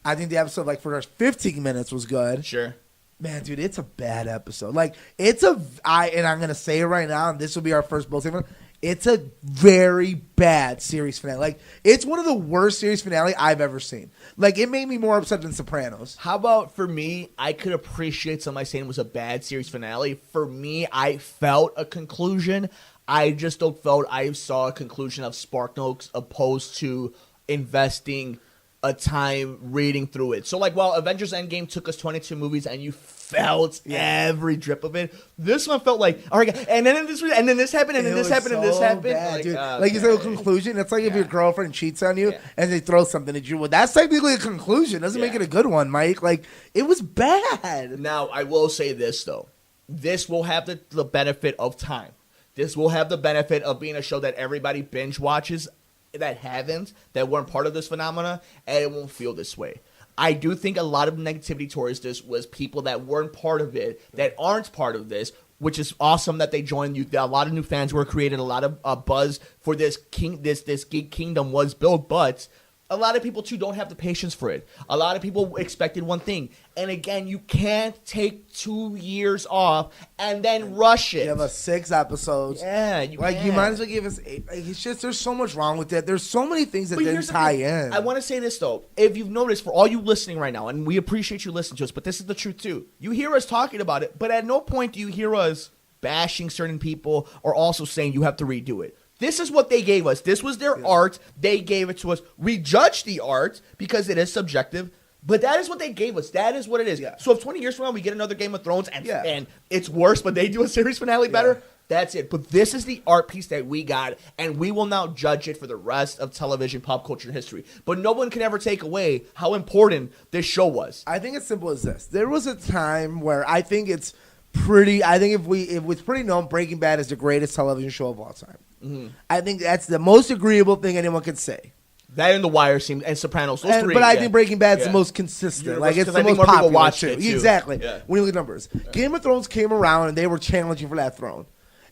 I think the episode, like, for 15 minutes was good. Sure. Man, dude, it's a bad episode. Like, and I'm going to say it right now, and this will be our first bull segment. It's a very bad series finale. Like, it's one of the worst series finale I've ever seen. Like, it made me more upset than Sopranos. How about for me, I could appreciate somebody saying it was a bad series finale. For me, I felt a conclusion. I just don't felt I saw a conclusion of SparkNotes opposed to investing a time reading through it. So, like, while Avengers Endgame took us 22 movies and you felt every drip of it, this one felt like, all right, and then this happened, and then this happened, and this happened. Bad, like you said, a conclusion. It's like if your girlfriend cheats on you and they throw something at you. Well, that's technically a conclusion. Doesn't make it a good one, Mike. Like, it was bad. Now, I will say this, though. This will have the benefit of time. This will have the benefit of being a show that everybody binge watches that weren't part of this phenomena, and it won't feel this way. I do think a lot of negativity towards this was people that weren't part of it, that aren't part of this, which is awesome that they joined. A lot of new fans were created, a lot of buzz for this Geek Kingdom was built, but a lot of people, too, don't have the patience for it. A lot of people expected one thing. And again, you can't take 2 years off and then rush it. Give us 6 episodes. Yeah, you might as well give us 8. Like, it's just, there's so much wrong with it. There's so many things that didn't tie in. I want to say this, though. If you've noticed, for all you listening right now, and we appreciate you listening to us, but this is the truth, too. You hear us talking about it, but at no point do you hear us bashing certain people or also saying you have to redo it. This is what they gave us. This was their art. They gave it to us. We judge the art because it is subjective, but that is what they gave us. That is what it is. Yeah. So if 20 years from now we get another Game of Thrones and it's worse, but they do a series finale better, that's it. But this is the art piece that we got, and we will now judge it for the rest of television pop culture history. But no one can ever take away how important this show was. I think it's simple as this. There was a time where I think it's pretty. I think if it's pretty known, Breaking Bad is the greatest television show of all time. Mm-hmm. I think that's the most agreeable thing anyone could say. That and The Wire seemed, and Sopranos, those three. But I think Breaking Bad's the most consistent. Like, it's the most popular watch too. It too. Exactly. Yeah. When you look at numbers, Game of Thrones came around and they were challenging for that throne.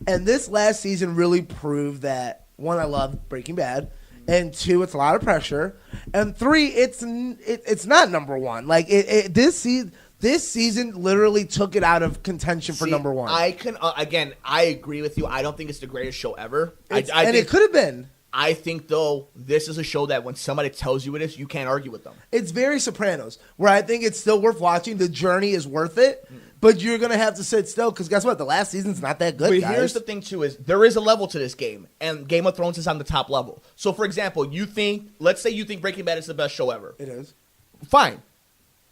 And this last season really proved that, 1, I love Breaking Bad, and 2, it's a lot of pressure, and 3, it's not number 1. Like, this season literally took it out of contention for number 1. I can I agree with you. I don't think it's the greatest show ever. It could have been. I think, though, this is a show that when somebody tells you it is, you can't argue with them. It's very Sopranos, where I think it's still worth watching. The journey is worth it, but you're going to have to sit still because guess what? The last season's not that good, But here's the thing, too, is there is a level to this game, and Game of Thrones is on the top level. So, for example, let's say you think Breaking Bad is the best show ever. It is. Fine.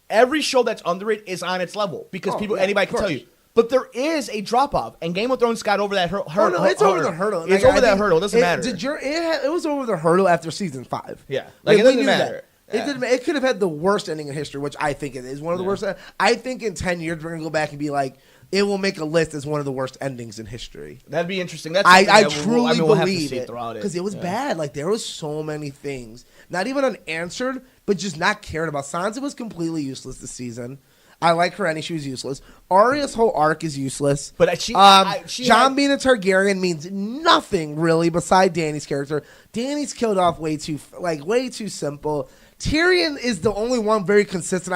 Every show that's under it is on its level because anybody can tell you. But there is a drop-off, and Game of Thrones got over that hurdle. Oh, no, it's over the hurdle. It's over that hurdle. It doesn't matter. It was over the hurdle after season 5. Yeah. Like, it doesn't matter. It could have had the worst ending in history, which I think it is. One of the worst. I think in 10 years, we're going to go back and be like, it will make a list as one of the worst endings in history. That'd be interesting. I truly believe it. Because it was bad. Like, there was so many things. Not even unanswered, but just not cared about. Sansa was completely useless this season. I like her and she was useless. Arya's whole arc is useless. But Jon being a Targaryen means nothing really beside Dany's character. Dany's killed off way too simple. Tyrion is the only one very consistent.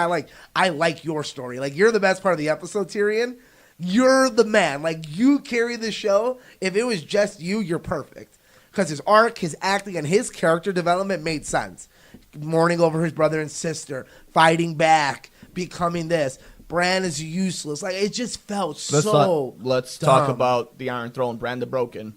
I like your story. Like, you're the best part of the episode, Tyrion. You're the man. Like, you carry the show. If it was just you, you're perfect. Because his arc, his acting, and his character development made sense. Mourning over his brother and sister, fighting back, becoming this. Bran is useless. Like, it just felt Let's talk about the Iron Throne, Bran the Broken.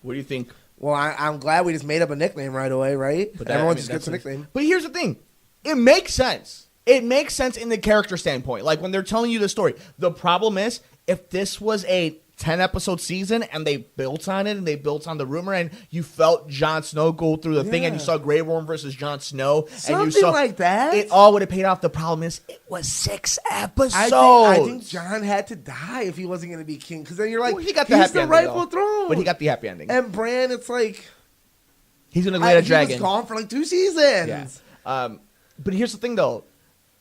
What do you think? Well, I'm glad we just made up a nickname right away, right? But everyone just gets a nickname. But here's the thing. It makes sense. It makes sense in the character standpoint. Like, when they're telling you the story. The problem is, if this was a 10-episode season and they built on it and they built on the rumor and you felt Jon Snow go through the thing and you saw Grey Worm versus Jon Snow and you saw like that, it all would have paid off. The problem is it was 6 episodes. I think Jon had to die if he wasn't going to be king because then you're like, he got the he's the rightful throne. But he got the happy ending. And Bran, it's like he's going to lay a dragon. He was gone for like 2 seasons. Yeah. But here's the thing though.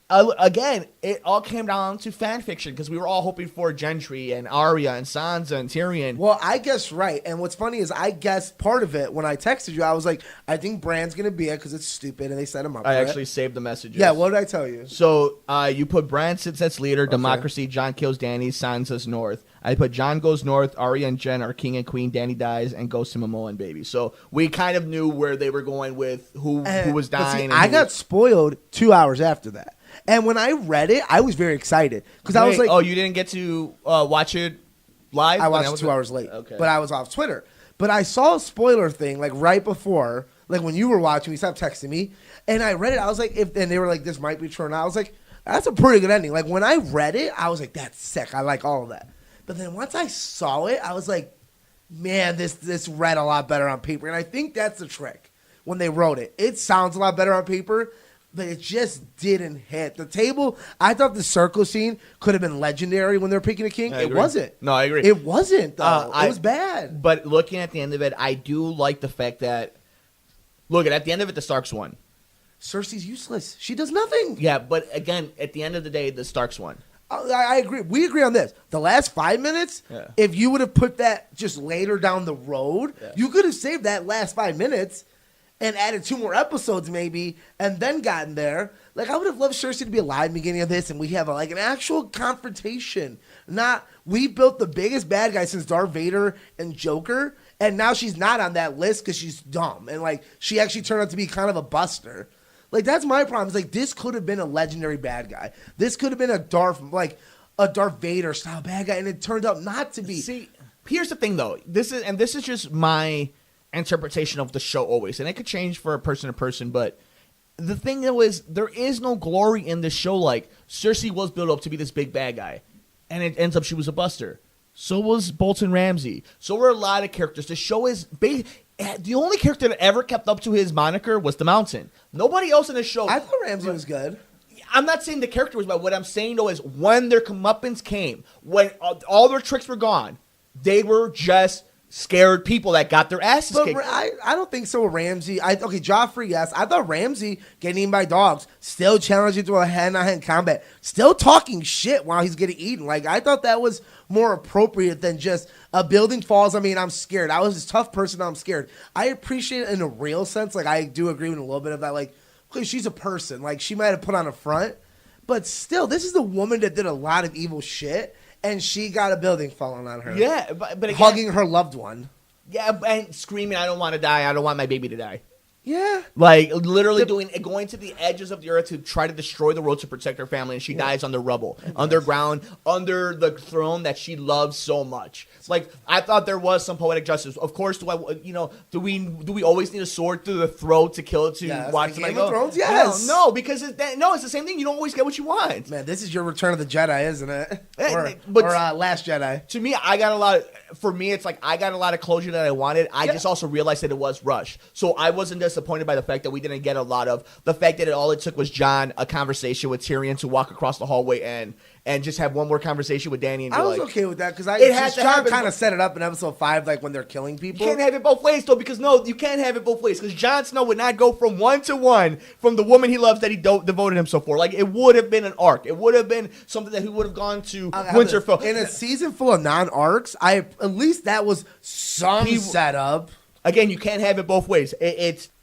Again, it all came down to fan fiction because we were all hoping for Gendry and Arya and Sansa and Tyrion. Well, I guess right. And what's funny is I guessed part of it when I texted you. I was like, I think Bran's going to be it because it's stupid, and they set him up I for actually it. saved the messages. Yeah, what did I tell you? So you put Bran sits as leader, democracy, Jon kills Dany, Sansa's north. I put Jon goes north, Arya and Jen are king and queen, Dany dies, and goes to Momoa and baby. So we kind of knew where they were going with who was dying. I got spoiled 2 hours after that. And when I read it, I was very excited because I was like, "Oh, you didn't get to watch it live?" I watched 2 hours late, but I was off Twitter. But I saw a spoiler thing like right before, like when you were watching, you stopped texting me, and I read it. I was like, and they were like, "This might be true," and I was like, "That's a pretty good ending." Like when I read it, I was like, "That's sick. I like all of that." But then once I saw it, I was like, "Man, this read a lot better on paper," and I think that's the trick when they wrote it. It sounds a lot better on paper. But it just didn't hit. The table, I thought the circle scene could have been legendary when they're picking a king. It wasn't. No, I agree. It wasn't, though. It was bad. But looking at the end of it, I do like the fact that, look, at the end of it, the Starks won. Cersei's useless. She does nothing. Yeah, but again, at the end of the day, the Starks won. I agree. We agree on this. The last 5 minutes, if you would have put that just later down the road, you could have saved that last 5 minutes and added 2 more episodes maybe, and then gotten there. Like, I would have loved Cersei to be alive in the beginning of this, and we have like an actual confrontation. Not, we built the biggest bad guy since Darth Vader and Joker, and now she's not on that list because she's dumb. And, like, she actually turned out to be kind of a buster. Like, that's my problem. It's like, this could have been a legendary bad guy. This could have been a Darth Vader style bad guy, and it turned out not to be. See, here's the thing, though. This is just my interpretation of the show always, and it could change for person to person, but the thing though is there is no glory in this show. Like, Cersei was built up to be this big bad guy, and it ends up she was a buster. So was Bolton Ramsay. So were a lot of characters. The show is the only character that ever kept up to his moniker was the Mountain. Nobody else in the show. I thought Ramsay was good. I'm not saying the character was bad. What I'm saying though is when their comeuppance came, when all their tricks were gone, they were just scared people that got their asses kicked. I don't think so with Ramsay. Joffrey, yes. I thought Ramsay getting eaten by dogs, still challenging to a hand-on-hand combat, still talking shit while he's getting eaten. Like, I thought that was more appropriate than just a building falls. I mean, I'm scared. I was this tough person. I'm scared. I appreciate it in a real sense. Like, I do agree with a little bit of that. Like, okay, she's a person. Like, she might have put on a front. But still, this is the woman that did a lot of evil shit. And she got a building falling on her. Yeah, but again, hugging her loved one. Yeah, and screaming, "I don't want to die. I don't want my baby to die." Yeah. Like, literally going to the edges of the earth to try to destroy the world to protect her family, and she dies on the rubble, underground, under the throne that she loves so much. Like, I thought there was some poetic justice. Of course, do we always need a sword through the throat to kill it to watch somebody go? Thrones, yes. No, because it's the same thing. You don't always get what you want. Man, this is your Return of the Jedi, isn't it? Or Last Jedi. To me, I got a lot. For me, it's like I got a lot of closure that I wanted. I just also realized that it was rushed, so I wasn't disappointed by the fact that we didn't get a lot of the fact that all it took was Jon a conversation with Tyrion to walk across the hallway and just have one more conversation with Dany. And I was okay with that because Jon kind of set it up in episode 5, like when they're killing people. You can't have it both ways though, because you can't have it both ways because Jon Snow would not go from 1 to 1 from the woman he loves that he devoted himself for. Like, it would have been an arc. It would have been something that he would have gone to Winterfell. In a season full of non-arcs, at least that was some setup. Again, you can't have it both ways.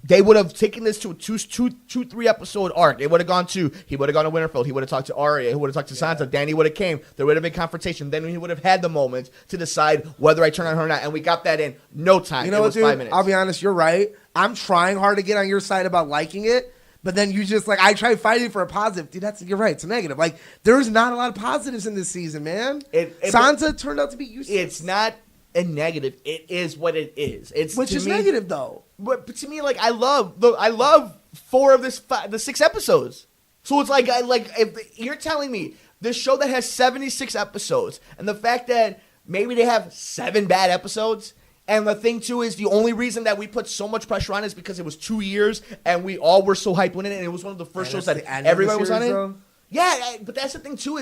They would have taken this to a 3 episode arc. He would have gone to Winterfell. He would have talked to Arya. He would have talked to Sansa. Dany would have came. There would have been confrontation. Then he would have had the moment to decide whether I turn on her or not. And we got that in no time. You know what, dude? 5 minutes. I'll be honest. You're right. I'm trying hard to get on your side about liking it. But then you just, like, I try fighting for a positive. Dude, you're right. It's a negative. Like, there's not a lot of positives in this season, man. Sansa turned out to be useless. It's not a negative. It is what it is. Which is negative, though. But to me, like, I love 4 of the 6 episodes. So it's like if you're telling me this show that has 76 episodes, and the fact that maybe they have 7 bad episodes. And the thing, too, is the only reason that we put so much pressure on it is because it was 2 years, and we all were so hyped winning it, and it was one of the first shows that everybody was on it. Though? Yeah, but that's the thing, too.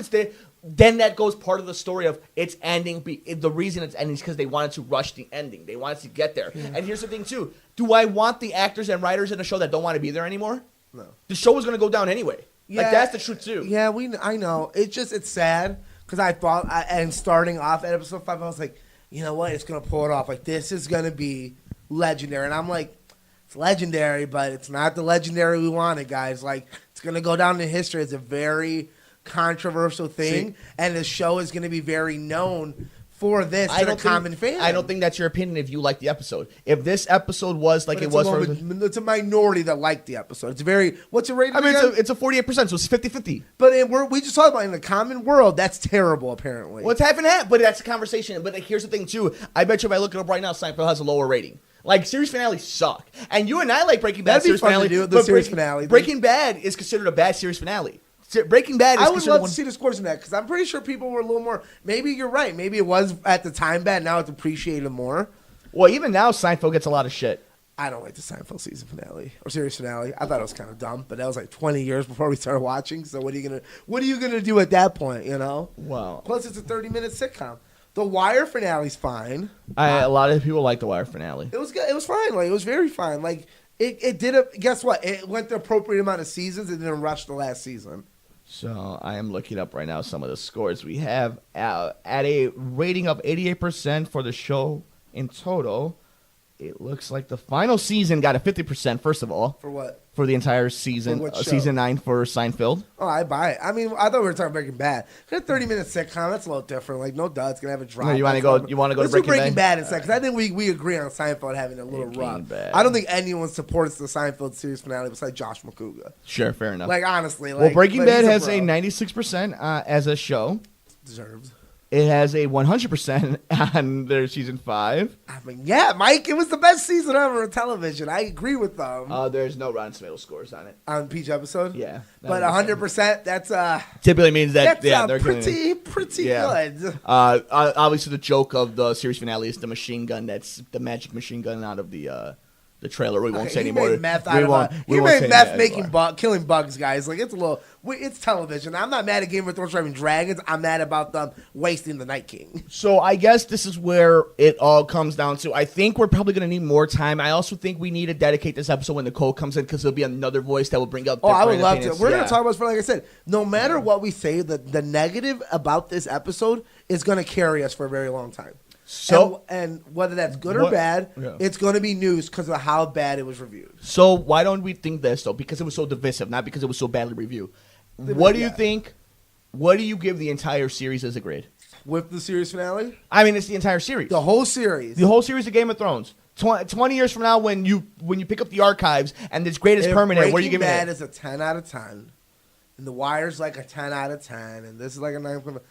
Then that goes part of the story of it's ending. The reason it's ending is because they wanted to rush the ending. They wanted to get there. Yeah. And here's the thing, too. Do I want the actors and writers in a show that don't want to be there anymore? No. The show was going to go down anyway. Yeah, Like, that's the truth, too. Yeah, I know. It's sad because I thought, and starting off at episode 5, I was like, you know what? It's going to pull it off. Like, this is going to be legendary. And I'm like, it's legendary, but it's not the legendary we wanted, guys. Like, it's going to go down in history as a very controversial thing, and the show is going to be very known for this to the common fan. I don't think that's your opinion if you like the episode. If this episode was like it was for... It's a minority that liked the episode. It's very... What's it rated again? It's a 48%, so it's 50-50. But we just talked about in the common world, that's terrible, apparently. Well, it's half and half, but that's a conversation. But here's the thing, too. I bet you if I look it up right now, Seinfeld has a lower rating. Like, series finales suck. And you and I like Breaking Bad series finale. Breaking Bad is considered a bad series finale. Breaking Bad is I would love to see the scores in that because I'm pretty sure people were a little more. Maybe you're right. Maybe it was at the time bad. Now it's appreciated more. Well, even now, Seinfeld gets a lot of shit. I don't like the Seinfeld season finale or series finale. I thought it was kind of dumb, but that was like 20 years before we started watching. So what are you gonna do at that point? You know. Wow. Plus, it's a 30-minute sitcom. The Wire finale's fine. A lot of people like the Wire finale. It was good. It was fine. Like, it was very fine. Like it did. Guess what? It went the appropriate amount of seasons and didn't rush the last season. So I am looking up right now some of the scores we have at a rating of 88% for the show in total. It looks like the final season got a 50%, first of all. For what? For the entire season. For what show? Season 9 for Seinfeld. Oh, I buy it. I mean, I thought we were talking Breaking Bad. A 30-minute sitcom, that's a little different. Like, no duh, it's going to have a drop. No, you want to go to Let's do Breaking Bad instead, because I think we agree on Seinfeld having a little rough. Bad. I don't think anyone supports the Seinfeld series finale besides Josh McCouga. Sure, fair enough. Like, honestly. Well, Breaking Bad has a 96% as a show. Deserved. It has a 100% on their season 5. I mean, yeah, Mike, it was the best season ever on television. I agree with them. There's no Rotten Tomatoes scores on it. On each episode? Yeah. But 100%, that's typically means that they're pretty good. Obviously, the joke of the series finale is the machine gun. That's the magic machine gun out of the trailer. We won't say anymore. He made meth making killing bugs, guys. Like, it's a little. It's television. I'm not mad at Game of Thrones driving dragons. I'm mad about them wasting the Night King. So I guess this is where it all comes down to. I think we're probably going to need more time. I also think we need to dedicate this episode when Nicole comes in because there'll be another voice that will bring up. I would love to. We're going to talk about this, like I said. No matter what we say, the negative about this episode is going to carry us for a very long time. So and whether that's good or bad, it's going to be news because of how bad it was reviewed. So why don't we think this though? Because it was so divisive, not because it was so badly reviewed. What do you think? What do you give the entire series as a grade? With the series finale? I mean, it's the entire series. The whole series. The whole series of Game of Thrones. 20 years from now, when you pick up the archives and this grade is permanent, what are you giving it? Breaking Bad is a 10 out of 10, and The Wire's like a 10 out of 10, and this is like a 9.5,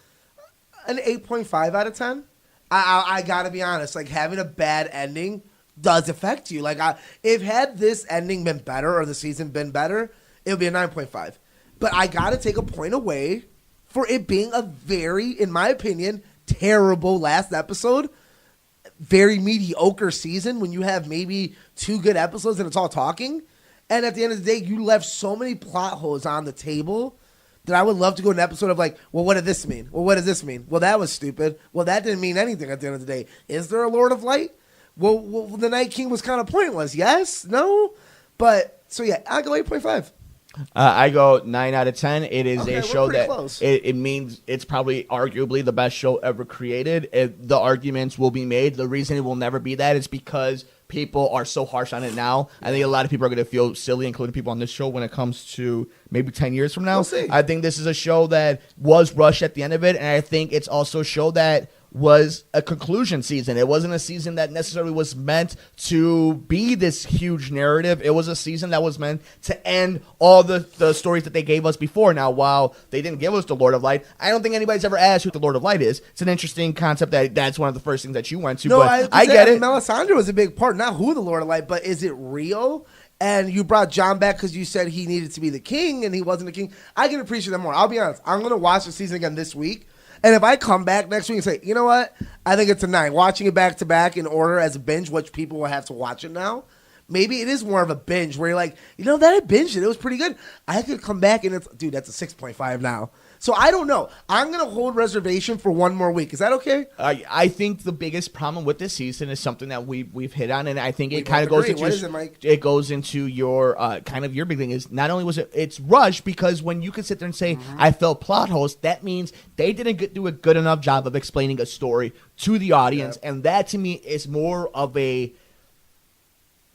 an 8.5 out of 10. I gotta be honest, like, having a bad ending does affect you. Like, if had this ending been better or the season been better, it would be a 9.5. But I gotta take a point away for it being a very, in my opinion, terrible last episode. Very mediocre season when you have maybe 2 good episodes and it's all talking. And at the end of the day, you left so many plot holes on the table that I would love to go to an episode of like, well, what did this mean? Well, what does this mean? Well, that was stupid. Well, that didn't mean anything at the end of the day. Is there a Lord of Light? Well, the Night King was kind of pointless. Yes? No? But, so yeah, I go 8.5. I go 9 out of 10. It is a show that it means it's probably arguably the best show ever created. The arguments will be made. The reason it will never be that is because people are so harsh on it now. I think a lot of people are going to feel silly, including people on this show, when it comes to maybe 10 years from now. We'll see. I think this is a show that was rushed at the end of it, and I think it's also a show that was a conclusion season. It wasn't a season that necessarily was meant to be this huge narrative. It was a season that was meant to end all the stories that they gave us before. Now, while they didn't give us the Lord of Light, I don't think anybody's ever asked who the Lord of Light is. It's an interesting concept that's one of the first things that you went to. No, but I get it. Melisandre was a big part. Not who the Lord of Light, but is it real? And you brought John back because you said he needed to be the king and he wasn't the king. I can appreciate that more. I'll be honest. I'm going to watch the season again this week. And if I come back next week and say, you know what, I think it's a 9. Watching it back to back in order as a binge, which people will have to watch it now, maybe it is more of a binge where you're like, you know, that I binged it. It was pretty good. I could come back and it's, dude, that's a 6.5 now. So I don't know. I'm going to hold reservation for one more week. Is that okay? I think the biggest problem with this season is something that we've hit on, and I think it kind of goes into what is it, Mike? It goes into your kind of your big thing is not only was it's rushed, because when you can sit there and say I felt plot holes, that means they didn't do a good enough job of explaining a story to the audience, and that to me is more of a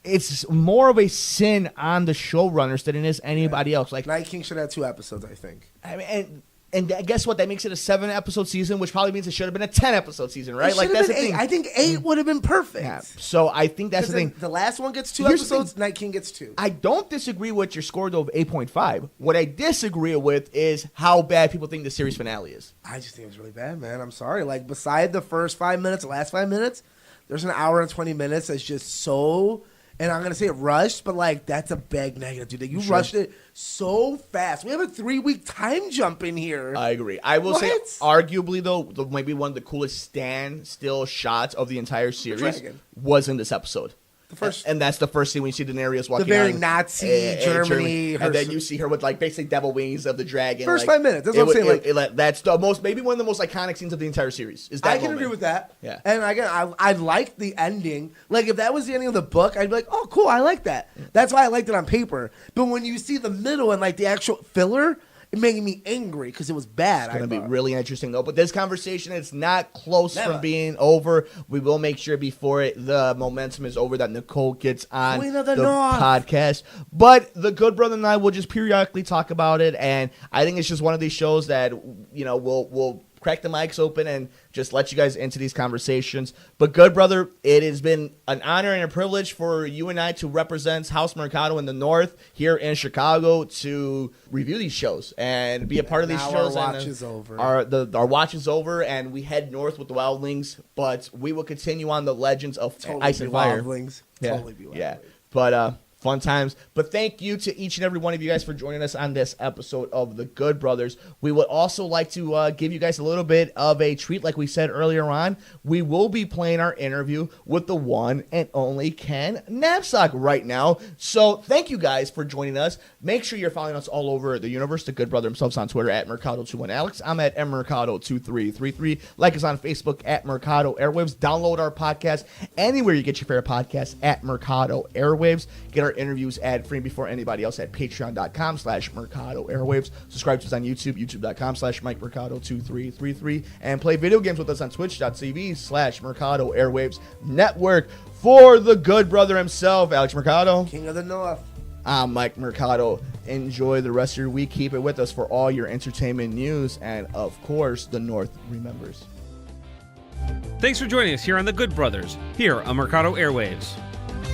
sin on the showrunners than it is anybody else. Like Night King should have 2 episodes, I think. I mean, and guess what? That makes it a 7-episode season, which probably means it should have been a 10-episode season, right? Like that's the thing. I think 8 would have been perfect. Yeah. So I think that's the thing. The last one gets 2 episodes. Night King gets 2. I don't disagree with your score though of 8.5. What I disagree with is how bad people think the series finale is. I just think it was really bad, man. I'm sorry. Like beside the first 5 minutes, the last 5 minutes, there's an hour and 20 minutes that's just so. And I'm going to say it rushed, but, like, that's a big negative, dude. You rushed it so fast. We have a 3-week time jump in here. I agree. I will say, arguably, though, maybe one of the coolest standstill shots of the entire series was in this episode. The first, and that's the first scene when you see Daenerys walking. The very Nazi Germany, and then you see her with like basically devil wings of the dragon. First 5 minutes. That's what I'm saying. That's the most, maybe one of the most iconic scenes of the entire series. Is that I can agree with that. Yeah. And again, I like the ending. Like if that was the ending of the book, I'd be like, oh, cool, I like that. That's why I liked it on paper. But when you see the middle and like the actual filler, it made me angry because it was bad. It's going to be really interesting, though. But this conversation is not close from being over. We will make sure before the momentum is over that Nicole gets on the podcast. But the Good Brother and I will just periodically talk about it. And I think it's just one of these shows that, you know, we'll crack the mics open and just let you guys into these conversations. But Good Brother, it has been an honor and a privilege for you and I to represent House Mercado in the North here in Chicago to review these shows and be a part of these shows. Our watch is over. Our watch is over, and we head north with the Wildlings, but we will continue on the legends of Ice and Fire. Wildlings. Yeah. Totally be Wildlings. Yeah. But fun times. But thank you to each and every one of you guys for joining us on this episode of The Good Brothers. We would also like to give you guys a little bit of a treat. Like we said earlier on, we will be playing our interview with the one and only Ken Napzok right now. So thank you guys for joining us. Make sure you're following us all over the universe. The Good Brother himself on Twitter at Mercado21Alex. I'm at mmercado2333. Like us on Facebook at Mercado Airwaves. Download our podcast anywhere you get your favorite podcasts at Mercado Airwaves. Get our interviews ad-free before anybody else at patreon.com/Mercado Airwaves. Subscribe to us on YouTube, youtube.com/MikeMercado2333. And play video games with us on twitch.tv/Mercado Airwaves Network. For the Good Brother himself, Alex Mercado. King of the North. I'm Mike Mercado. Enjoy the rest of your week. Keep it with us for all your entertainment news. And, of course, the North remembers. Thanks for joining us here on The Good Brothers, here on Mercado Airwaves.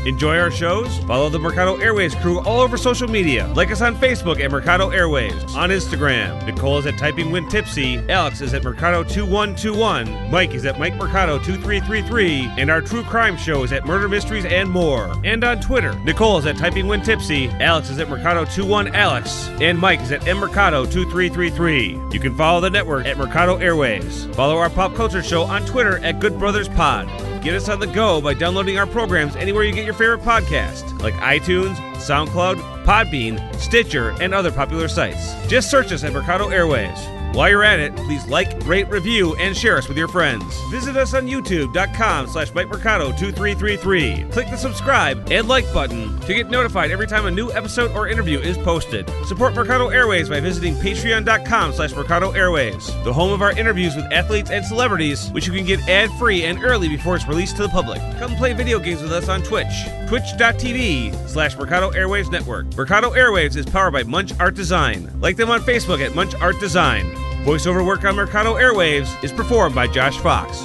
Enjoy our shows? Follow the Mercado Airwaves crew all over social media. Like us on Facebook at Mercado Airwaves. On Instagram, Nicole is at Typing When Tipsy. Alex is at Mercado2121. Mike is at Mike Mercado2333. And our true crime show is at Murder Mysteries and More. And on Twitter, Nicole is at Typing When Tipsy. Alex is at Mercado21Alex. And Mike is at MMercado2333. You can follow the network at Mercado Airwaves. Follow our pop culture show on Twitter at Good Brothers Pod. Get us on the go by downloading our programs anywhere you get your favorite podcast, like iTunes, SoundCloud, Podbean, Stitcher, and other popular sites. Just search us at Mercado Airwaves. While you're at it, please like, rate, review, and share us with your friends. Visit us on youtube.com/MikeMercado2333. Click the subscribe and like button to get notified every time a new episode or interview is posted. Support Mercado Airwaves by visiting patreon.com/Mercado Airwaves, the home of our interviews with athletes and celebrities, which you can get ad-free and early before it's released to the public. Come play video games with us on Twitch, twitch.tv/Mercado Airwaves Network. Mercado Airwaves is powered by Munch Art Design. Like them on Facebook at Munch Art Design. Voiceover work on Mercado Airwaves is performed by Josh Fox.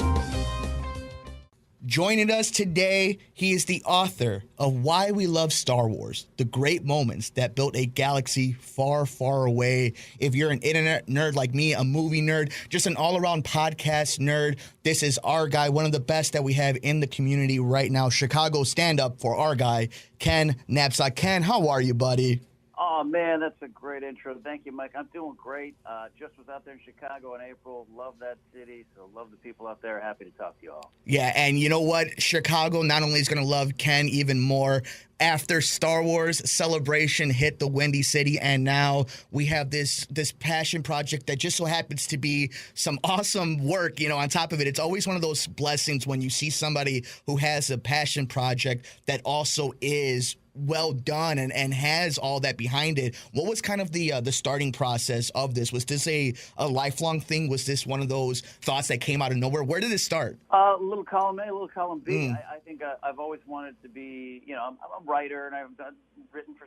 Joining us today, he is the author of Why We Love Star Wars, the great moments that built a galaxy far, far away. If you're an internet nerd like me, a movie nerd, just an all-around podcast nerd, this is our guy, one of the best that we have in the community right now. Chicago stand-up for our guy, Ken Napzok. Ken, how are you, buddy? Oh, Oh, man, that's a great intro. Thank you, Mike. I'm doing great. Just was out there in Chicago in April. Love that city, so love the people out there. Happy to talk to you all. Yeah, and you know what? Chicago not only is going to love Ken even more after Star Wars Celebration hit the Windy City, and now we have this passion project that just so happens to be some awesome work, on top of it. It's always one of those blessings when you see somebody who has a passion project that also is well done and has all that behind it. What was kind of the starting process of this? Was this a lifelong thing? Was this one of those thoughts that came out of nowhere? Where did it start? A little column A, a little column B. I think I've always wanted to be, I'm a writer, and I've written for,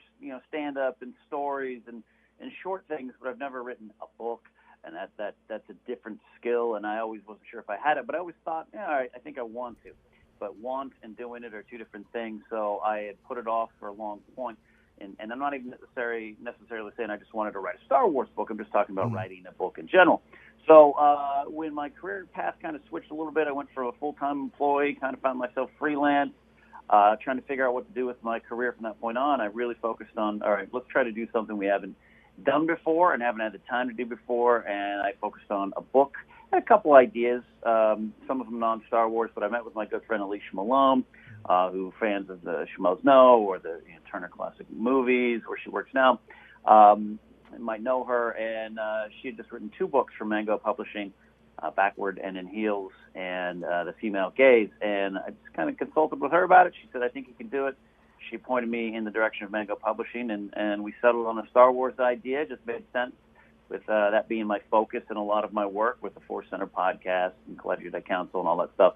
stand-up and stories and short things, but I've never written a book, and that's a different skill, and I always wasn't sure if I had it, but I always thought, all right, I think I want to. But want and doing it are two different things, so I had put it off for a long point. And I'm not even necessarily saying I just wanted to write a Star Wars book. I'm just talking about writing a book in general. So when my career path kind of switched a little bit, I went from a full-time employee, kind of found myself freelance, trying to figure out what to do with my career from that point on. I really focused on, all right, let's try to do something we haven't done before and haven't had the time to do before, and I focused on a book. I had a couple ideas, some of them non-Star Wars, but I met with my good friend Alicia Malone, who fans of the Schmoes know, or the Turner Classic Movies, where she works now, might know her, and she had just written 2 books for Mango Publishing, Backward and in Heels, and The Female Gaze, and I just kind of consulted with her about it. She said, I think you can do it. She pointed me in the direction of Mango Publishing, and we settled on a Star Wars idea. It just made sense, with that being my focus in a lot of my work with the Force Center podcast and Collector Jedi Council and all that stuff.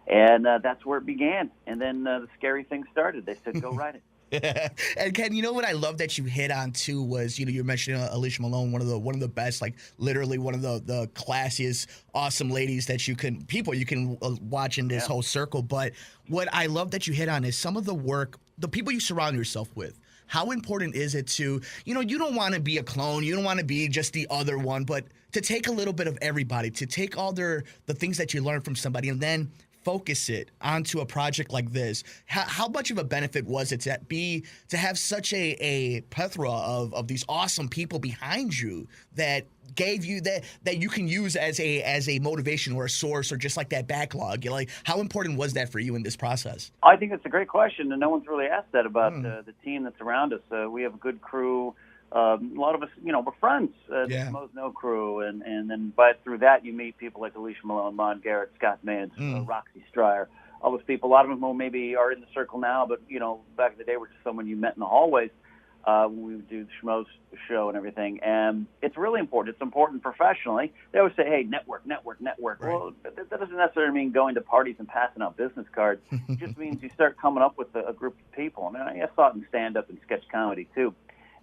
And that's where it began. And then the scary thing started. They said, go write it. And Ken, you know what I love that you hit on too was, you're mentioning Alicia Malone, one of the best, like literally one of the classiest, awesome ladies that you can watch in this whole circle. But what I love that you hit on is some of the work, the people you surround yourself with. How important is it to, you don't want to be a clone, you don't want to be just the other one, but to take a little bit of everybody, to take all the things that you learn from somebody and then focus it onto a project like this. How much of a benefit was it to have such a plethora of these awesome people behind you that gave you that you can use as a motivation or a source or just like that backlog? How important was that for you in this process? I think that's a great question, and no one's really asked that about the team that's around us. We have a good crew. A lot of us, we're friends. The Schmoes Know crew, and then through that you meet people like Alicia Malone, Mon Garrett, Scott Mance, Roxy Stryer, all those people. A lot of them who maybe are in the circle now, but back in the day were just someone you met in the hallways when we would do the Schmoes show and everything. And it's really important. It's important professionally. They always say, "Hey, network." Right. Well, that doesn't necessarily mean going to parties and passing out business cards. It just means you start coming up with a group of people. I mean, I saw it in stand-up and sketch comedy too.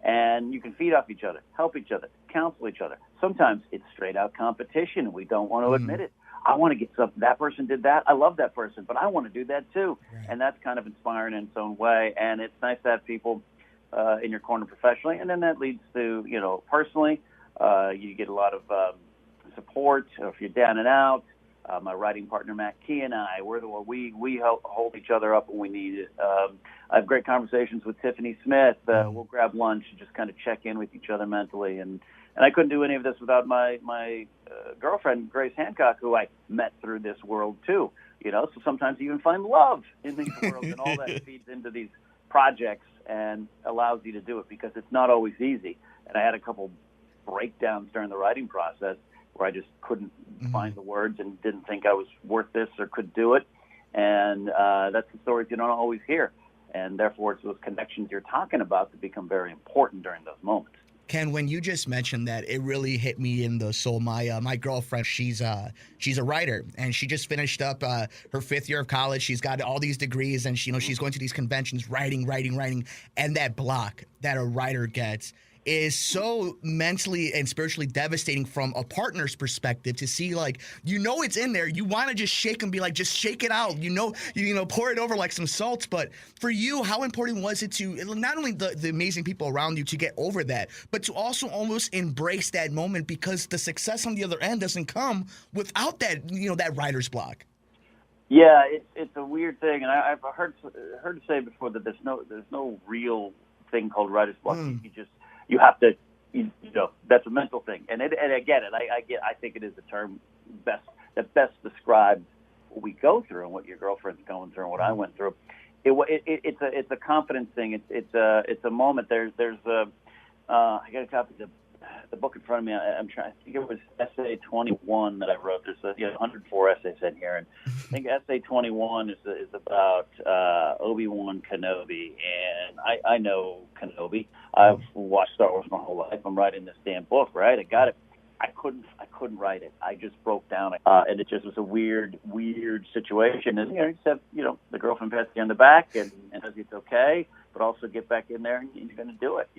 And you can feed off each other, help each other, counsel each other. Sometimes it's straight out competition, and we don't want to admit it. I want to get something. That person did that. I love that person, but I want to do that too. Right. And that's kind of inspiring in its own way. And it's nice to have people in your corner professionally. And then that leads to, personally, you get a lot of support if you're down and out. My writing partner, Matt Key, and I, we help hold each other up when we need it. I have great conversations with Tiffany Smith. We'll grab lunch and just kind of check in with each other mentally. And I couldn't do any of this without my girlfriend, Grace Hancock, who I met through this world too. So sometimes you even find love in these worlds, and all that feeds into these projects and allows you to do it because it's not always easy. And I had a couple breakdowns during the writing process where I just couldn't find the words and didn't think I was worth this or could do it. And that's the stories you don't always hear. And therefore, it's those connections you're talking about that become very important during those moments. Ken, when you just mentioned that, it really hit me in the soul. My girlfriend, she's a writer, and she just finished up her 5th year of college. She's got all these degrees, and she's going to these conventions, writing, and that block that a writer gets is so mentally and spiritually devastating from a partner's perspective to see, it's in there. You want to just shake and be like, just shake it out. Pour it over like some salt. But for you, how important was it to not only the amazing people around you to get over that, but to also almost embrace that moment because the success on the other end doesn't come without that, that writer's block? Yeah, it's a weird thing. And I've heard to say before that there's no real thing called writer's block. You just you have to, you know, that's a mental thing. And I get it. I think it is the term that best describes what we go through and what your girlfriend's going through and what I went through. It's a confidence thing. It's a moment. There's I got a copy of the book in front of me. I'm trying. I think it was essay 21 that I wrote. There's 104 essays in here, and I think essay 21 is about Obi-Wan Kenobi. And I know Kenobi. I've watched Star Wars my whole life. I'm writing this damn book, right? I got it. I couldn't write it. I just broke down, and it just was a weird situation. And you just have the girlfriend pats you on the back and says it's okay, but also get back in there and you're going to do it,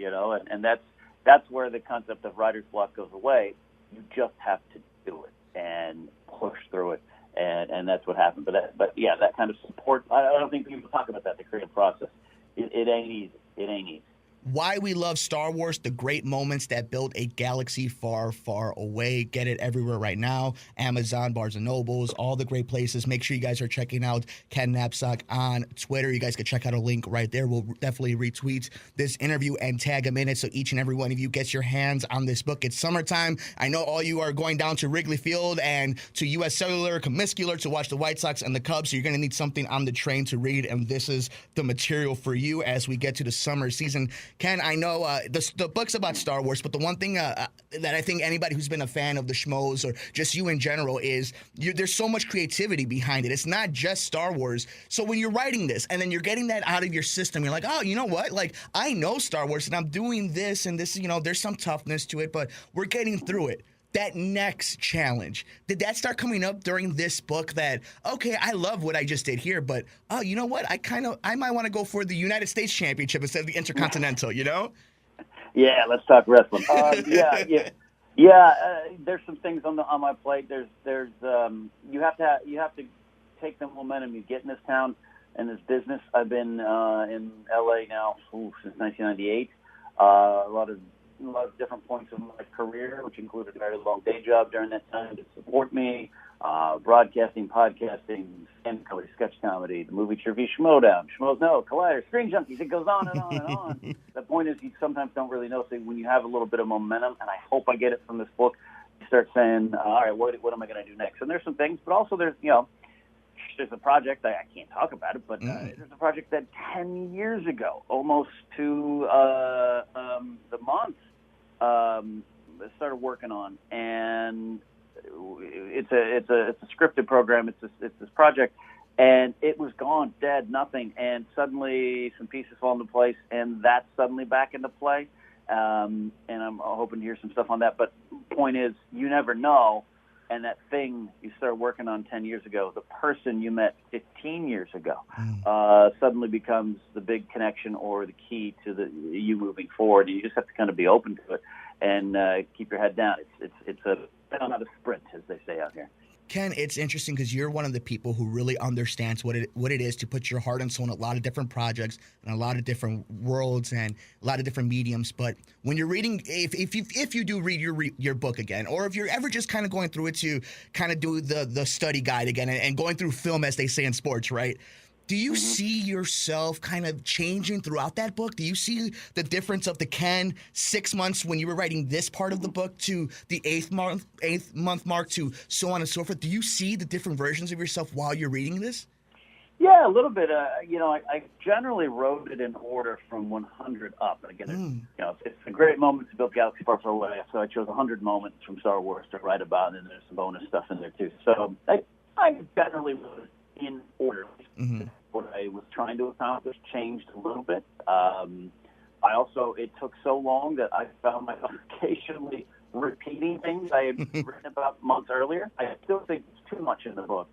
and that's where the concept of writer's block goes away. You just have to do it and push through it, and that's what happened. But yeah, that kind of support. I don't think people talk about that, the creative process. It ain't easy. It ain't easy. Why we love Star Wars, the great moments that built a galaxy far, far away. Get it everywhere right now. Amazon, Barnes & Nobles, all the great places. Make sure you guys are checking out Ken Napzok on Twitter. You guys can check out a link right there. We'll definitely retweet this interview and tag him in it so each and every one of you gets your hands on this book. It's summertime. I know all you are going down to Wrigley Field and to U.S. Cellular, Comiscular to watch the White Sox and the Cubs, so you're going to need something on the train to read, and this is the material for you as we get to the summer season. Ken, I know the book's about Star Wars, but the one thing that I think anybody who's been a fan of the schmoes or just you in general is there's so much creativity behind it. It's not just Star Wars. So when you're writing this and then you're getting that out of your system, you're like, oh, you know what? Like, I know Star Wars and I'm doing this and this, there's some toughness to it, but we're getting through it. That next challenge, did that start coming up during this book that, okay, I love what I just did here, but, oh, you know what? I might want to go for the United States Championship instead of the Intercontinental, Yeah, let's talk wrestling. There's some things on my plate. There's you have to take the momentum you get in this town and this business. I've been in LA now since 1998. A lot of different points of my career, which included a very long day job during that time to support me, broadcasting, podcasting, stand comedy, sketch comedy, the movie Trivia Schmodown, Schmoes No, Collider, Screen Junkies. It goes on and on and on. The point is, you sometimes don't really know. So when you have a little bit of momentum, and I hope I get it from this book, you start saying, all right, what am I going to do next? And there's some things, but also there's a project, I can't talk about it, but there's a project that 10 years ago, almost to the month, started working on, and it's a scripted program. It's this project, and it was gone, dead, nothing, and suddenly some pieces fall into place, and that's suddenly back into play. And I'm hoping to hear some stuff on that. But point is, you never know. And that thing you started working on 10 years ago, the person you met 15 years ago, suddenly becomes the big connection or the key to you moving forward. You just have to kind of be open to it and keep your head down. It's not a sprint, as they say out here. Ken, it's interesting because you're one of the people who really understands what it is to put your heart and soul in a lot of different projects and a lot of different worlds and a lot of different mediums. But when you're reading, if you do read your book again, or if you're ever just kind of going through it to kind of do the study guide again and going through film, as they say in sports, right? Do you see yourself kind of changing throughout that book? Do you see the difference of the Ken 6 months when you were writing this part of the book to the eighth month mark to so on and so forth? Do you see the different versions of yourself while you're reading this? Yeah, a little bit. I generally wrote it in order from 100 up. And again, it's a great moment to build Galaxy Far, Far Away. So I chose 100 moments from Star Wars to write about, and there's some bonus stuff in there too. So I generally wrote it in order. What I was trying to accomplish changed a little bit. It took so long that I found myself occasionally repeating things I had written about months earlier. I still think it's too much in the book.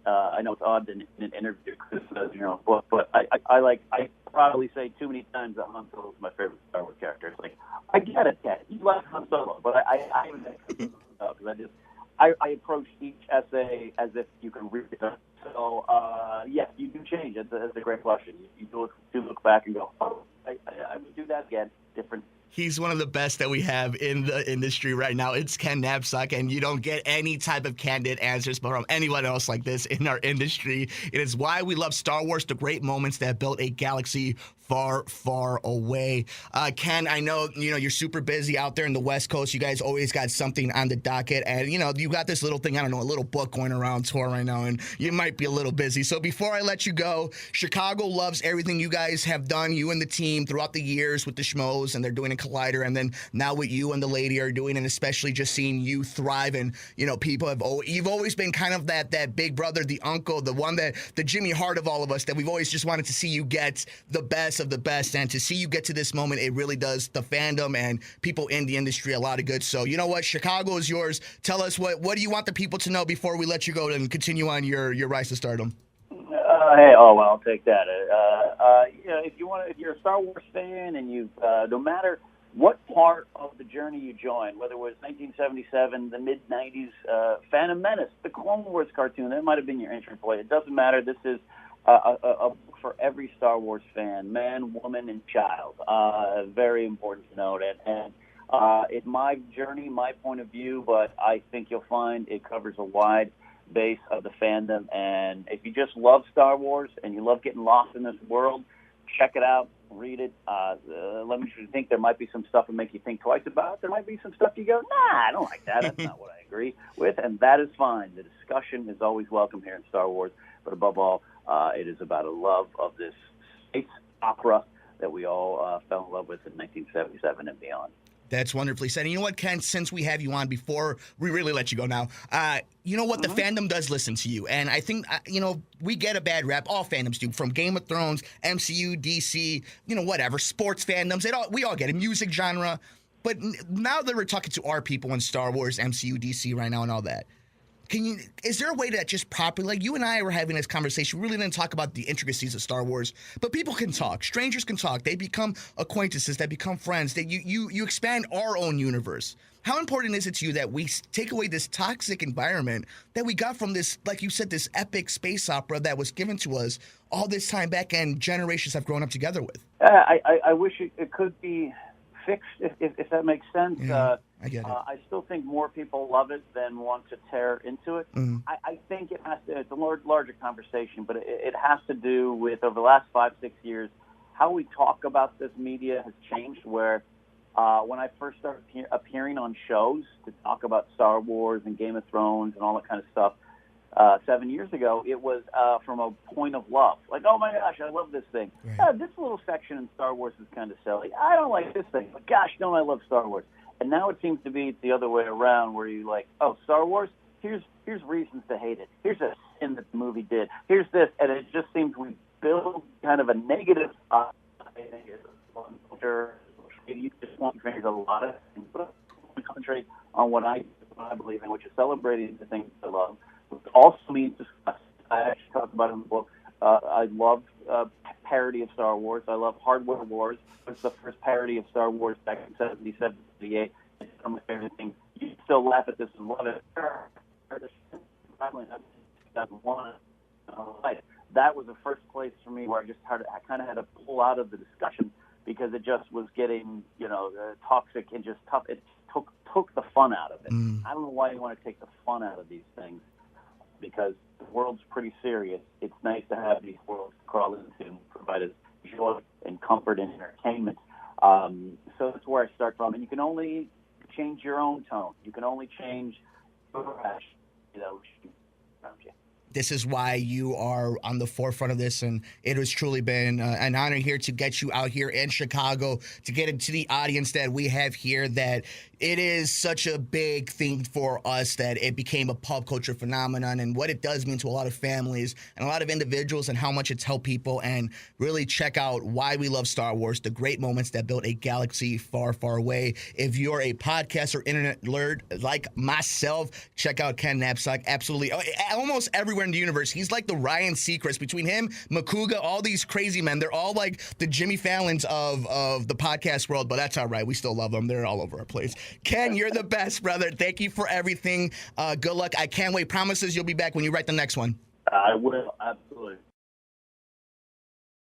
I know it's odd in an interview because it's your own book, but I probably say too many times that Han Solo is my favorite Star Wars character. It's like, I get it, Ted. You like Han Solo, but I because I approach each essay as if you can read it. So, yes, you do change. That's a great question. You do look back and go, oh, I would do that again. different. He's one of the best that we have in the industry right now. It's Ken Napzok, and you don't get any type of candid answers from anyone else like this in our industry. It is why we love Star Wars, the great moments that built a galaxy far, far away. Ken, I know you're super busy out there in the West Coast. You guys always got something on the docket, and you got this little thing, I don't know, a little book going around tour right now, and you might be a little busy. So before I let you go, Chicago loves everything you guys have done, you and the team throughout the years with the Schmoes, and they're doing a Collider, and then now what you and the lady are doing, and especially just seeing you thrive. And people you've always been kind of that big brother, the uncle, the one the Jimmy Hart of all of us, that we've always just wanted to see you get the best of the best, and to see you get to this moment, it really does the fandom and people in the industry a lot of good. So you know what, Chicago is yours. Tell us what do you want the people to know before we let you go and continue on your rise to stardom. I'll take that. If you're a Star Wars fan, and you no matter what part of the journey you join, whether it was 1977, the mid-'90s, Phantom Menace, the Clone Wars cartoon, that might have been your entry point. It doesn't matter. This is a book for every Star Wars fan, man, woman, and child. Very important to note. And it's my journey, my point of view, but I think you'll find it covers a wide base of the fandom. And if you just love Star Wars and you love getting lost in this world, check it out, read it. Let me think. There might be some stuff that make you think twice about it. There might be some stuff you go, nah, I don't like that. That's not what I agree with, and that is fine. The discussion is always welcome here in Star Wars, but above all, it is about a love of this space opera that we all fell in love with in 1977 and beyond. That's wonderfully said. And you know what, Ken, since we have you on, before we really let you go now, you know what? The fandom does listen to you. And I think, we get a bad rap. All fandoms do, from Game of Thrones, MCU, DC, whatever, sports fandoms. We all get it, music genre. But now that we're talking to our people in Star Wars, MCU, DC right now and all that, is there a way to just properly, like you and I were having this conversation, we really didn't talk about the intricacies of Star Wars, but people can talk. Strangers can talk. They become acquaintances. They become friends. That you expand our own universe. How important is it to you that we take away this toxic environment that we got from this, like you said, this epic space opera that was given to us all this time back and generations have grown up together with? I wish it could be fixed, if that makes sense. Yeah, I get it. I still think more people love it than want to tear into it. Mm-hmm. I think it has to. It's a larger conversation, but it has to do with, over the last 5-6 years, how we talk about this media has changed. Where when I first started appearing on shows to talk about Star Wars and Game of Thrones and all that kind of stuff, 7 years ago, it was from a point of love. Like, oh my gosh, I love this thing. Right. This little section in Star Wars is kind of silly. I don't like this thing, but gosh, don't I love Star Wars. And now it seems to be the other way around, where you like, oh, Star Wars, here's reasons to hate it. Here's a sin that the movie did. Here's this. And it just seems we build kind of a negative culture. You just want to change a lot of things, but I concentrate on what I believe in, which is celebrating the things I love. Which also means discuss. I actually talked about it in the book. I love parody of Star Wars. I love Hardware Wars. It's the first parody of Star Wars back in 77, 78. It's one of my favorite things. You still laugh at this and love it. That was the first place for me where I kind of had to pull out of the discussion, because it just was getting, toxic and just tough. It took the fun out of it. I don't know why you want to take the fun out of these things, because the world's pretty serious. It's nice to have these worlds to crawl into and provide us joy and comfort and entertainment. So that's where I start from. And you can only change your own tone. You can only change your passion, around you. This is why you are on the forefront of this, and it has truly been an honor here to get you out here in Chicago, to get into the audience that we have here, that it is such a big thing for us that it became a pop culture phenomenon, and what it does mean to a lot of families and a lot of individuals, and how much it's helped people. And really check out why we love Star Wars, the great moments that built a galaxy far, far away. If you're a podcast or internet nerd like myself, check out Ken Napzok. Absolutely. Almost everywhere in the universe. He's like the Ryan Seacrest. Between him, Makuga, all these crazy men, they're all like the Jimmy Fallons of the podcast world, but that's all right. We still love them. They're all over our place. Ken, you're the best, brother. Thank you for everything. Good luck. I can't wait. Promises you'll be back when you write the next one. I will, absolutely.